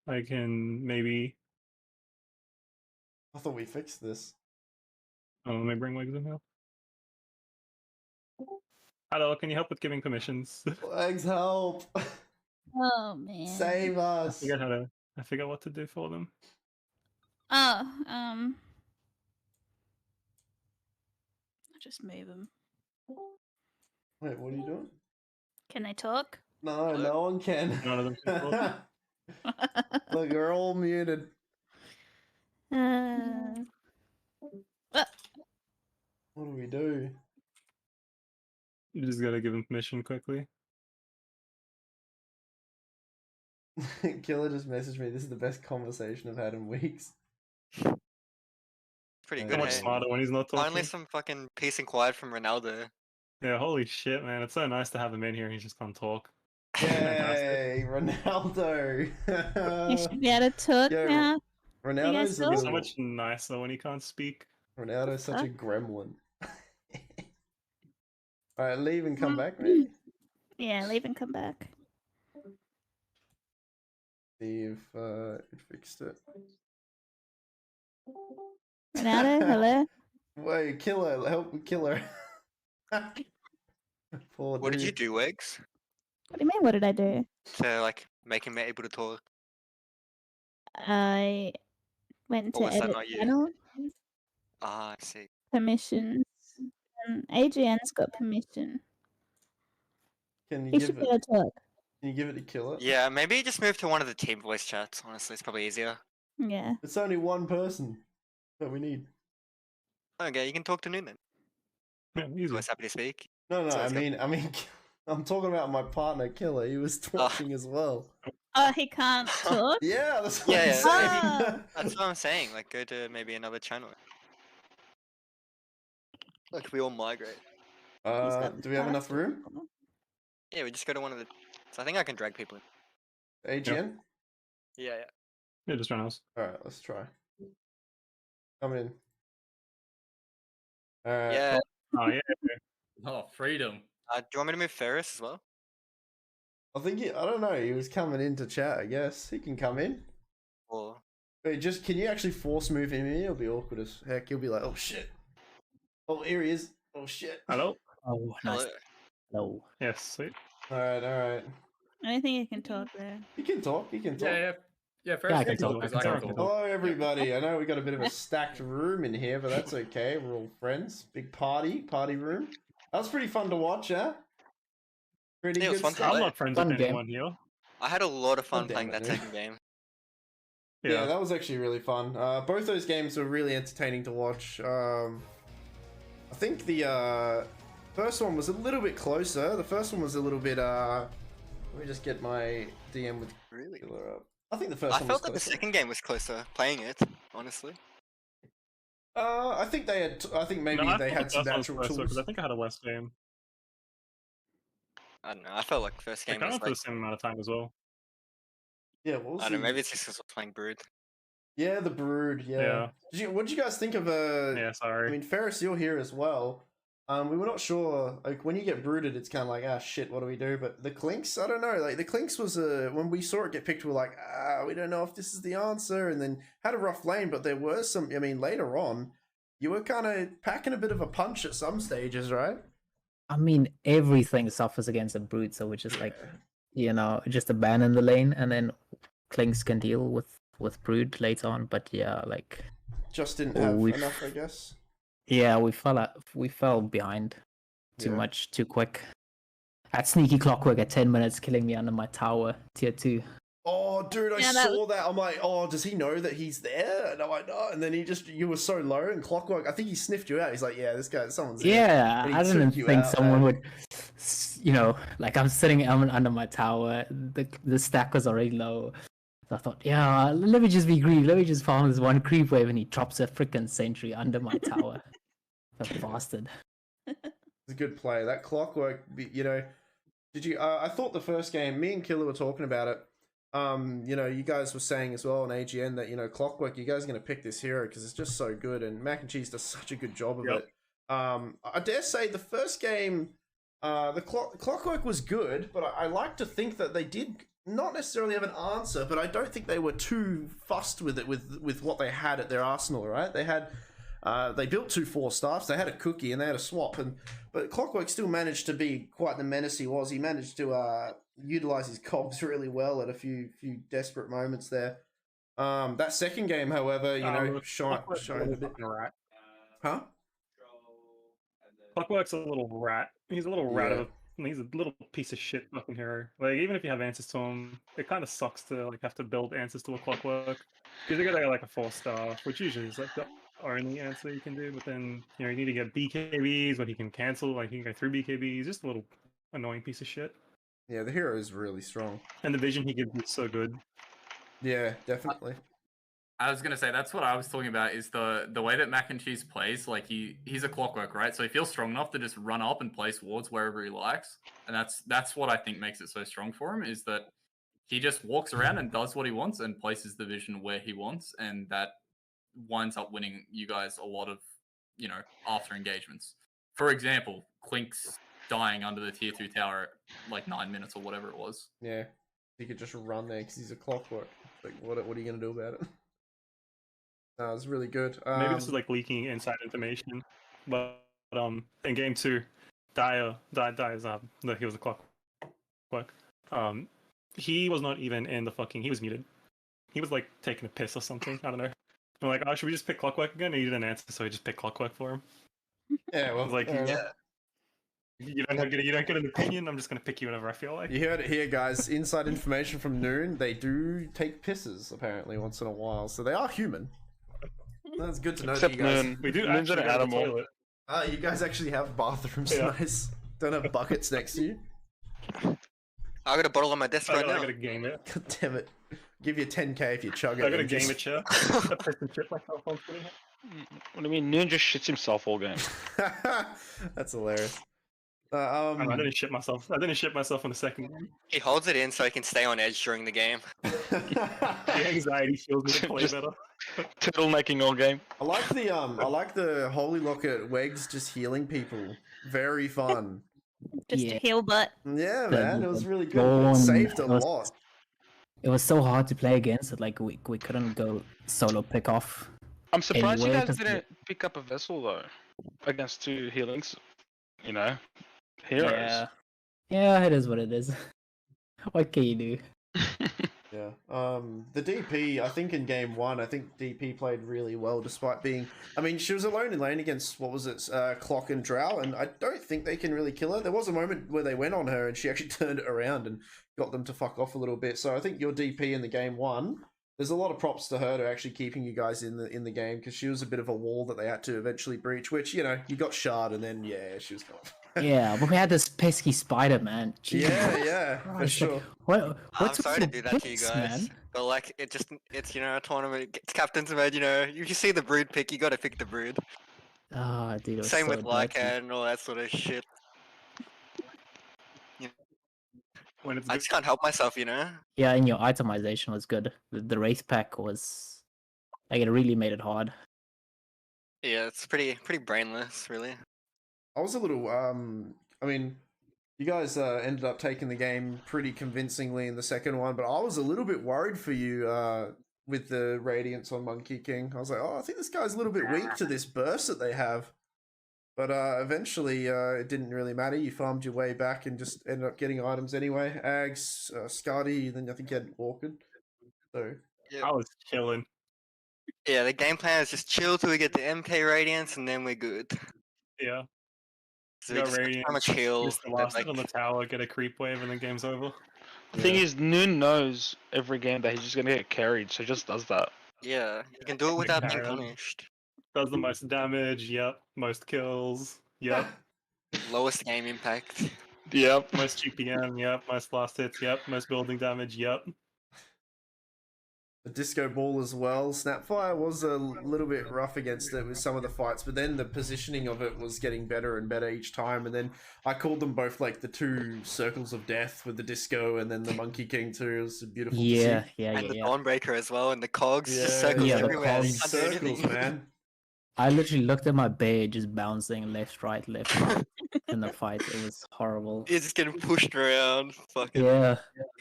I can maybe. I thought we fixed this. Oh, let me bring Wigs in now. Hello, can you help with giving permissions? Wegs, help! Oh man. Save us! I forgot what to do for them. Oh, I'll just move them. Wait, what are you doing? Can they talk? No, no one can. None of them can talk. Look, you're all muted. What do we do? You just gotta give them permission quickly. Killerre just messaged me. This is the best conversation I've had in weeks. Pretty Yeah. good. So much Hey? smarter when he's not talking. Finally, some fucking peace and quiet from Ronaldo. Yeah, holy shit, man. It's so nice to have him in here and he just can't talk. Yay, Ronaldo! You should be able to talk Yeah, now. Ronaldo's a talk? He's so little... much nicer when he can't speak. Ronaldo's such a Huh? gremlin. Alright, leave and come back, maybe? Yeah, leave and come back. See if it fixed it. Ronaldo, hello? Wait, Killerre, help Killerre. Poor What did you dude. do, Eggs? What do you mean, what did I do? To like make him able to talk? I went Or to was that edit not you? channel, Ah, I see. permissions. AGN's got permission. Can you He give should be it? able to talk. Can you give it to Killerre? Yeah, maybe just move to one of the team voice chats. Honestly, it's probably easier. Yeah. It's only one person that we need. Okay, you can talk to Noon then. Yeah, He's easy. always happy to speak. No, So I let's go. mean, I'm talking about my partner Killerre. He was watching as well. Oh, he can't talk? Yeah, that's what Yeah, I'm yeah, saying. That's what I'm saying. Like, go to maybe another channel. Like, we all migrate. Do we have enough room? Yeah, we just go to one of the. So I think I can drag people in. AGN? Yeah, yeah. Yeah, just run else. Alright, let's try. Come in. Alright. Yeah. Oh, yeah. Oh, freedom. Do you want me to move Ferris as well? I think I don't know, he was coming into chat, I guess. He can come in. Or Wait, can you actually force move him in? It'll be awkward as heck. He'll be like, oh shit. Oh, here he is. Oh shit. Hello? Oh, nice. hello? Hello. Yes, sweet. Alright. I don't think he can talk there. He can talk, Yeah, yeah. Yeah, Ferris Yeah, I can can talk talk, because I I can can talk. talk. Hello, everybody. I know we got a bit of a stacked room in here, but that's okay. We're all friends. Big party room. That was pretty fun to watch, huh? Pretty Yeah, it was good fun to stuff. I'm not friends Fun with game. anyone here. I had a lot of fun damn playing it, that dude. second game. Yeah, that was actually really fun. Both those games were really entertaining to watch. I think the first one was a little bit closer. The first one was a little bit. Let me just get my DM with Really? Killerre up. I think the first I one was felt like the closer. second game was closer playing it, honestly. I think they had. I think maybe No, I they thought had the some first one was natural closer, tools. because I think I had a less game. I don't know. I felt like the first I game kind was of for like the same amount of time as well. Yeah, what was I don't know. the- Maybe it's just because we're playing Brood. Yeah, the Brood. Yeah. Yeah. What did you guys think of? Yeah, sorry. I mean, Ferris, you're here as well. We were not sure. Like when you get brooded, it's kind of like, ah, shit, what do we do? But the Clinks, I don't know. Like the Clinks was when we saw it get picked, we were like, we don't know if this is the answer. And then had a rough lane, but there were some. I mean, later on, you were kind of packing a bit of a punch at some stages, right? I mean, everything suffers against a brute, so we're just like, just abandon the lane, and then Clinks can deal with brood later on. But yeah, like, Just didn't have enough, I guess. yeah, we fell behind too Yeah. much too quick. At sneaky clockwork at 10 minutes, killing me under my tower, tier 2. Oh, dude, I Yeah, that saw that. I'm like, oh, does he know that he's there? And I'm like, no. And then you were so low, and Clockwork, I think he sniffed you out. He's like, yeah, this guy, someone's there. Yeah, And he I didn't took you think out, someone man. would, like I'm under my tower. The stack was already low. So I thought, yeah, let me just be greedy. Let me just farm this one creep wave, and he drops a freaking sentry under my tower. That bastard. It's a good play. That Clockwork, did you? I thought the first game, me and Killer were talking about it. You guys were saying as well on AGN that Clockwork, you guys are going to pick this hero because it's just so good, and Mac and Cheese does such a good job of it. I dare say the first game, the Clockwork was good, but I like to think that they did not necessarily have an answer, but I don't think they were too fussed with it with what they had at their arsenal. Right? They had. They built 2 4-stars. They had a cookie and they had a swap, but Clockwork still managed to be quite the menace he was. He managed to utilize his cogs really well at a few desperate moments there. That second game, however, shined a bit. Rat. Huh? Clockwork's a little rat. He's a little rat Yeah. of he's a little piece of shit fucking hero. Like even if you have answers to him, it kind of sucks to like have to build answers to a Clockwork because you got like a 4-star, which usually is like the only answer you can do. But then you need to get BKBs, but he can cancel. Like he can go through BKBs. Just a little annoying piece of shit. Yeah, the hero is really strong. And the vision he gives is so good. Yeah, definitely. I was gonna say that's what I was talking about is the way that Mac and Cheese plays. Like he's a Clockwork, right? So he feels strong enough to just run up and place wards wherever he likes, and that's what I think makes it so strong for him is that he just walks around and does what he wants and places the vision where he wants, and that winds up winning you guys a lot of after engagements. For example, Clink's dying under the tier 2 tower at like 9 minutes or whatever it was. Yeah, he could just run there because he's a Clockwork. Like, what are you gonna do about it? No, it's really good. Maybe this is like leaking inside information, but in game 2, Dyer is he was a Clockwork. He was not even in the fucking. He was muted. He was like taking a piss or something. I don't know. I'm like, oh, should we just pick Clockwork again? And he didn't answer, so I just picked Clockwork for him. Yeah, well, I was like, you don't get an opinion. I'm just gonna pick you whenever I feel like. You heard it here, guys. Inside information from Noon. They do take pisses apparently once in a while, so they are human. That's good to know. Except that you guys. Noon. We do Noon's actually an go to the animal. toilet. You guys actually have bathrooms. Yeah. Nice. Don't have buckets next to you. I got a bottle on my desk I right now. got a game it. God damn it. Give you 10k if you chug it. I got a and game just- it chair. I piss and shit myself on sitting here. What do you mean? Noon just shits himself all game. That's hilarious. I didn't shit myself. I didn't shit myself on the second game. He holds it in so he can stay on edge during the game. The anxiety feels me to play Just- better. Turtlenecking all game. I like the Holy Locket Wegs just healing people. Very fun. Just Yeah. heal butt. Yeah, man, it was really good. Dawn, It saved a it was- lot. It was so hard to play against it. Like we couldn't go solo pick off. I'm surprised you Anyway, guys 'cause didn't pick up a vessel though, against 2 healings. Heroes. Yeah, it is what it is. What can you do? Yeah. The DP, I think in game one, I think DP played really well despite being. I mean, she was alone in lane against what was it, Clock and Drow, and I don't think they can really kill her. There was a moment where they went on her and she actually turned it around and got them to fuck off a little bit. So I think your DP in the game one, there's a lot of props to her to actually keeping you guys in the game because she was a bit of a wall that they had to eventually breach. Which you got shard and then she was gone. Yeah, but we had this pesky spider, man. Jesus Yeah, for Christ, sure. What? I'm What's sorry to do that to you picks, guys, man? but like it's a tournament. It's captain's mode. You see the brood pick, you gotta pick the brood. Ah, dude, it was Same so with dirty. Lycan and all that sort of shit. When it's I just can't help myself, Yeah, and your itemization was good. The Wraith pack was like it really made it hard. Yeah, it's pretty brainless, really. I was a little. I mean, you guys ended up taking the game pretty convincingly in the second one, but I was a little bit worried for you with the Radiance on Monkey King. I was like, I think this guy's a little bit weak to this burst that they have. But eventually, it didn't really matter. You farmed your way back and just ended up getting items anyway. Ags, Skadi, then I think you had Orchid. So I was chilling. Yeah, the game plan is just chill till we get the MK Radiance, and then we're good. Yeah. So we just Radiance, how much heal. use the last hit on the tower, get a creep wave, and then game's over. The thing is, Noon knows every game that he's just gonna get carried, so he just does that. Yeah, you can do it without being Karen. punished. Does the most damage, yep. Most kills, yep. Lowest game impact. Yep. Most GPM, yep. Most last hits, yep. Most building damage, yep. the Disco Ball as well. Snapfire was a little bit rough against it with some of the fights, but then the positioning of it was getting better and better each time. And then I called them both like the two circles of death with the Disco and then the Monkey King too. It was beautiful to see. And the Dawnbreaker as well, and the cogs, just circles the everywhere. cogs. You can't do Circles, anything. man. I literally looked at my bear just bouncing left, right in the fight. It was horrible. He's just getting pushed around. Fucking Yeah.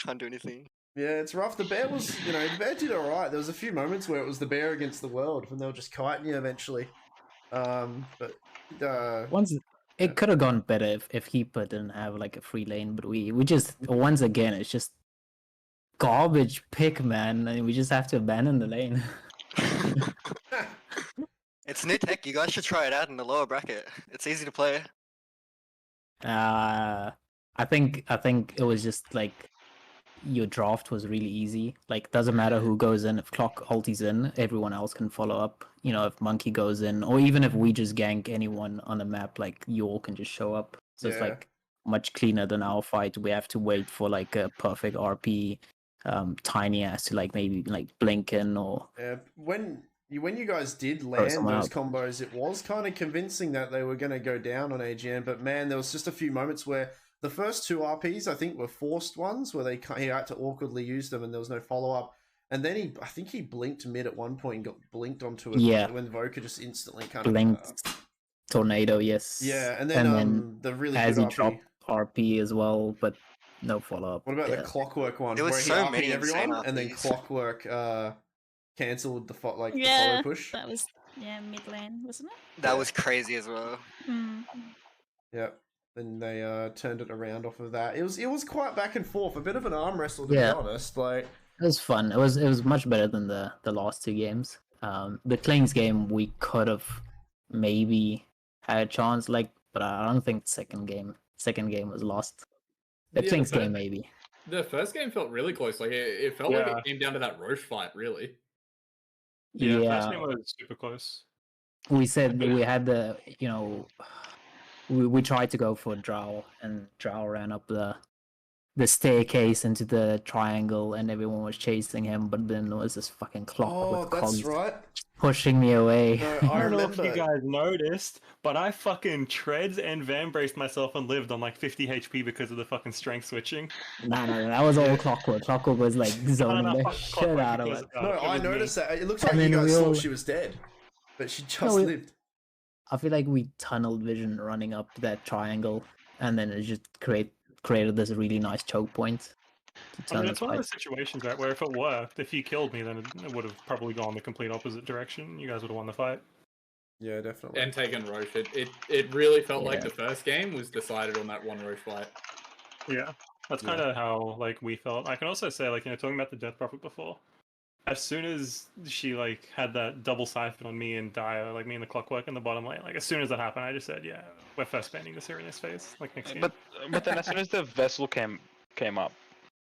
can't do anything. Yeah, it's rough. The bear was, the bear did all right. There was a few moments where it was the bear against the world when they were just kiting you eventually. Once it could have gone better if Heaper didn't have like a free lane, but we just once again it's just garbage pick, man, and we just have to abandon the lane. It's new tech. You guys should try it out in the lower bracket. It's easy to play. I think it was just like your draft was really easy. Like doesn't matter who goes in. If Clock ulti's in, everyone else can follow up. If Monkey goes in, or even if we just gank anyone on the map, like you all can just show up. So it's like much cleaner than our fight. We have to wait for like a perfect RP. Tiny has to like maybe like blink in or when you guys did land those combos, it was kind of convincing that they were going to go down on AGN. But man, there was just a few moments where the first two RPs, I think, were forced ones where he had to awkwardly use them and there was no follow-up. And then I think he blinked mid at one point and got blinked onto it when Voka just instantly kind blinked. Tornado, yes. Yeah, and then the really as good he RP. dropped RP as well, but no follow-up. What about the Clockwork one? There was where he so RP'd many everyone insane and then RPs. Clockwork cancelled the follow push. That was mid lane, wasn't it? That was crazy as well. Yeah. Then they turned it around off of that. It was quite back and forth, a bit of an arm wrestle to be honest. Like it was fun. It was much better than the last two games. The Klings game we could have maybe had a chance, but I don't think second game was lost. The Klings game maybe. The first game felt really close. Like it felt like it came down to that Roche fight, really. Yeah, first game was super close. We said we had the we tried to go for Drow, and Drow ran up the staircase into the triangle, and everyone was chasing him. But then there was this fucking Clock with that's cogs right. pushing me away. No, I don't know if you guys noticed, but I fucking treads and van braced myself and lived on like 50 HP because of the fucking strength switching. No, that was all Clockwork. Clockwork was like zoning the shit out of it. No, I noticed that. It looks like And you then guys we all- thought she was dead, but she just lived. I feel like we tunneled vision running up that triangle, and then it just created this really nice choke point. I mean, it's one of those situations, right, where if it worked, if you killed me, then it would have probably gone the complete opposite direction. You guys would have won the fight. Yeah, definitely. And taken Roche. It really felt like the first game was decided on that one Roche fight. Yeah. That's kind of how like we felt. I can also say like talking about the Death Prophet before. As soon as she like had that double siphon on me and Dio, like me and the Clockwork in the bottom lane, like as soon as that happened, I just said, yeah, we're first banning this here in this phase, like next game. But then as soon as the vessel came up,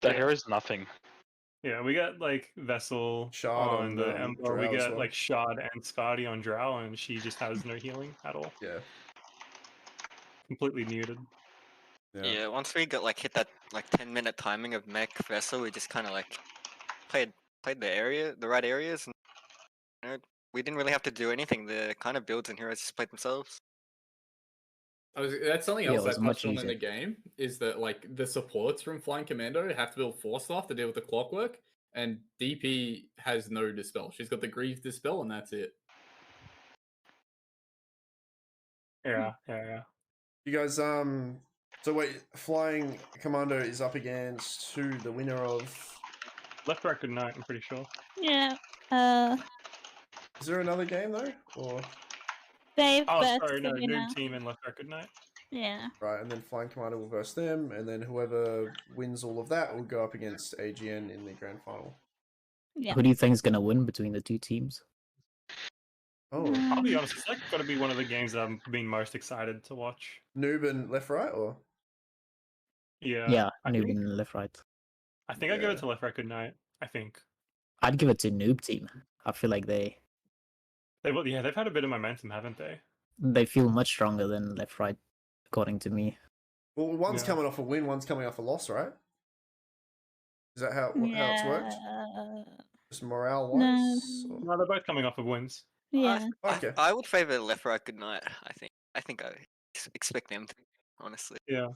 the hero is nothing. Yeah, we got like Vessel Shard on the Drow Emperor. We as got well. like Shard and Skadi on Drow, and she just has no healing at all. Yeah. Completely muted. Yeah, once we got like hit that like 10-minute timing of mech Vessel, we just kind of like played the right areas, and we didn't really have to do anything. The kind of builds and heroes just played themselves. That's something Yeah, else it was I much touched on in the easier. game, is that like the supports from Flying Commando have to build 4 staff to deal with the Clockwork, and DP has no dispel. She's got the Grieve dispel, and that's it. Yeah. You guys, so wait, Flying Commando is up against who? The winner of... Left, right, good night, I'm pretty sure. Yeah. Is there another game though? Or... They've Oh, versed sorry, no, the winner. Noob Team and Left, right, good night. Yeah. Right, and then Flying Commando will verse them, and then whoever wins all of that will go up against AGN in the grand final. Yeah. Who do you think is gonna win between the two teams? Oh, I'll be honest, it's like got to be one of the games that I've been most excited to watch. Noob and left, right, or? Yeah. Yeah, I Noob think, and left, right. I think I'd give it to Left, right, good night. I think. I'd give it to Noob team. I feel like they've had a bit of momentum, haven't they? they feel much stronger than left, right, according to me. Well, one's Yeah. coming off a win, one's coming off a loss, right? Is that how it's worked? Just morale-wise? or- No, they're both coming off of wins. Yeah. Okay. I would favor Left, Right, Good Night. I think I expect them to, honestly. Yeah.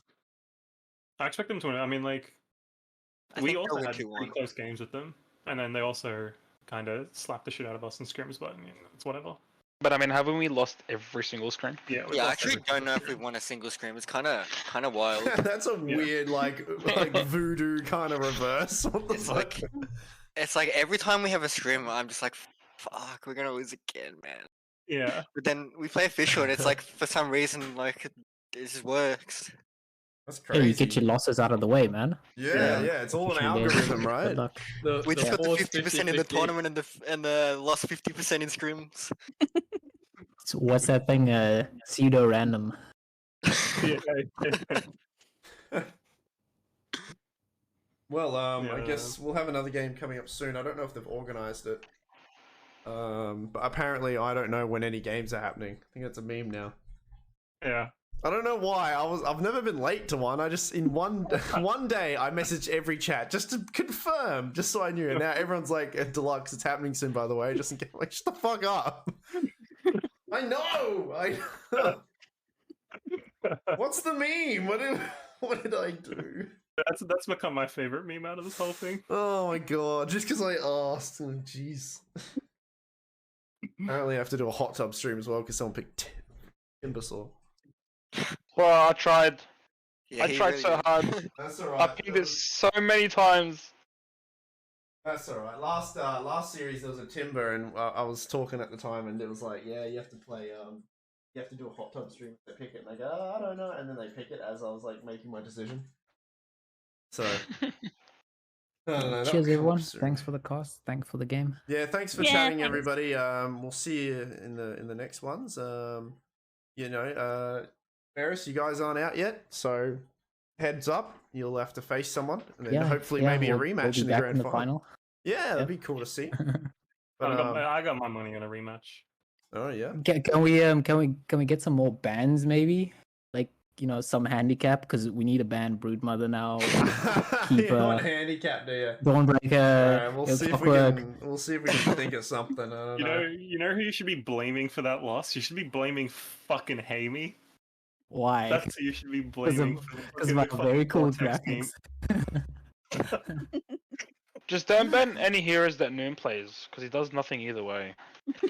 I expect them to win. I mean, like, I we think also they'll win had pretty 2-1. close games with them, and then they also kind of slapped the shit out of us in scrims, but it's whatever. But I mean, haven't we lost every single scrim? Yeah, Yeah, I actually don't know if we won a single scrim. It's kind of wild. That's a weird, like voodoo kind of reverse. What the It's fuck? It's like every time we have a scrim, I'm just like, fuck, we're gonna lose again, man. Yeah. But then we play official, and it's like for some reason, like it just works. That's Hey, you crazy. get your losses out of the way, man. Yeah, it's all an algorithm, right? Good luck. We just got the force 50% in the 50-50. tournament and the lost 50% in scrims. So what's that thing? Pseudo random. Well, I Yeah. guess we'll have another game coming up soon. I don't know if they've organized it. But apparently I don't know when any games are happening. I think it's a meme now. Yeah. I don't know why. I've never been late to one. I just in one day I messaged every chat just to confirm, just so I knew. And now everyone's like, Deluxe, it's happening soon, by the way. Just in case, like, shut the fuck up. I know. What's the meme? What did I do? That's become my favorite meme out of this whole thing. Oh my god! Just because I asked. Oh, jeez. Apparently, I have to do a hot tub stream as well because someone picked Timbersaw. Well, I tried. Yeah, I he tried really so did. hard. That's I alright. pinged it so many times. That's alright. Last series there was a Timber, and I was talking at the time, and it was like, yeah, you have to play. You have to do a hot tub stream. They pick it, and they go, oh, I don't know, and then they pick it as I was like making my decision. So. I don't know, that'll Cheers, come up everyone. soon. Thanks for the cast. Thanks for the game. Yeah, thanks for Yeah, chatting, thanks. everybody. We'll see you in the next ones. Ferris, you guys aren't out yet, so heads up, you'll have to face someone, and then hopefully maybe we'll a rematch be in the back grand final. Yeah, that'd Yeah. be cool to see. I But, got my money on a rematch. oh yeah. Can we get some more bans maybe? Like, some handicap, because we need a ban Broodmother now. You want handicap, do you? Dawnbreaker. Alright, we'll Yo, see if Clockwork. we'll see if we can think of something. I don't know. You know who you should be blaming for that loss? You should be blaming fucking Hamey. Why? That's who you should be blaming. Because of my very cool graphics. graphics. Just don't ban any heroes that Noon plays, because he does nothing either way.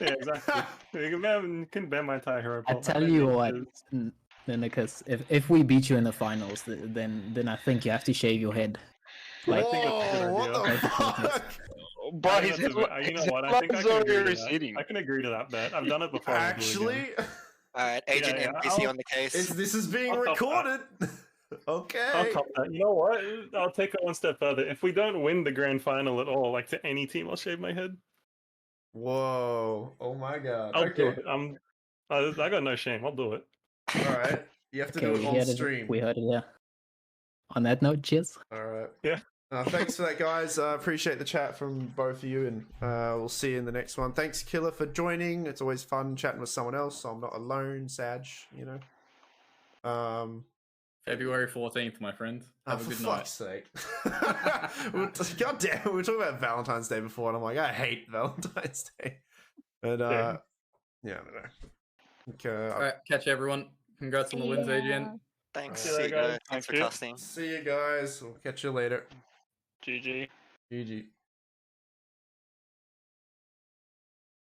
Yeah, exactly. You can ban my entire hero. I pool. tell you what, Ninicus, if we beat you in the finals, then I think you have to shave your head. Like, Whoa, what the fuck? But You know what? I think I can agree to that. I can agree to that bet. I've done it before. Actually, Alright, Agent Yeah, NPC on the case. this is being What the fuck? recorded. Okay. I'll cop that. You know what? I'll take it one step further. If we don't win the grand final at all, like to any team, I'll shave my head. Whoa. Oh my god. I'll do Okay. it. I got no shame. I'll do it. All right. You have to do Okay, it we on heard stream. it. We heard it. Yeah. On that note, cheers. All right. Yeah. Thanks for that, guys. Appreciate the chat from both of you, and we'll see you in the next one. Thanks, Killerre, for joining. It's always fun chatting with someone else, so I'm not alone, Sag, you know. February 14th, my friend. Have a for good night. fuck's sake. God damn, we were talking about Valentine's Day before, and I'm like, I hate Valentine's Day. But, yeah, I don't know. Okay. All right, catch you, everyone. Congrats on the wins, AGN. Thanks. All See right, you guys. guys. Thanks for Thank you. casting. See you guys. We'll catch you later. GG. GG.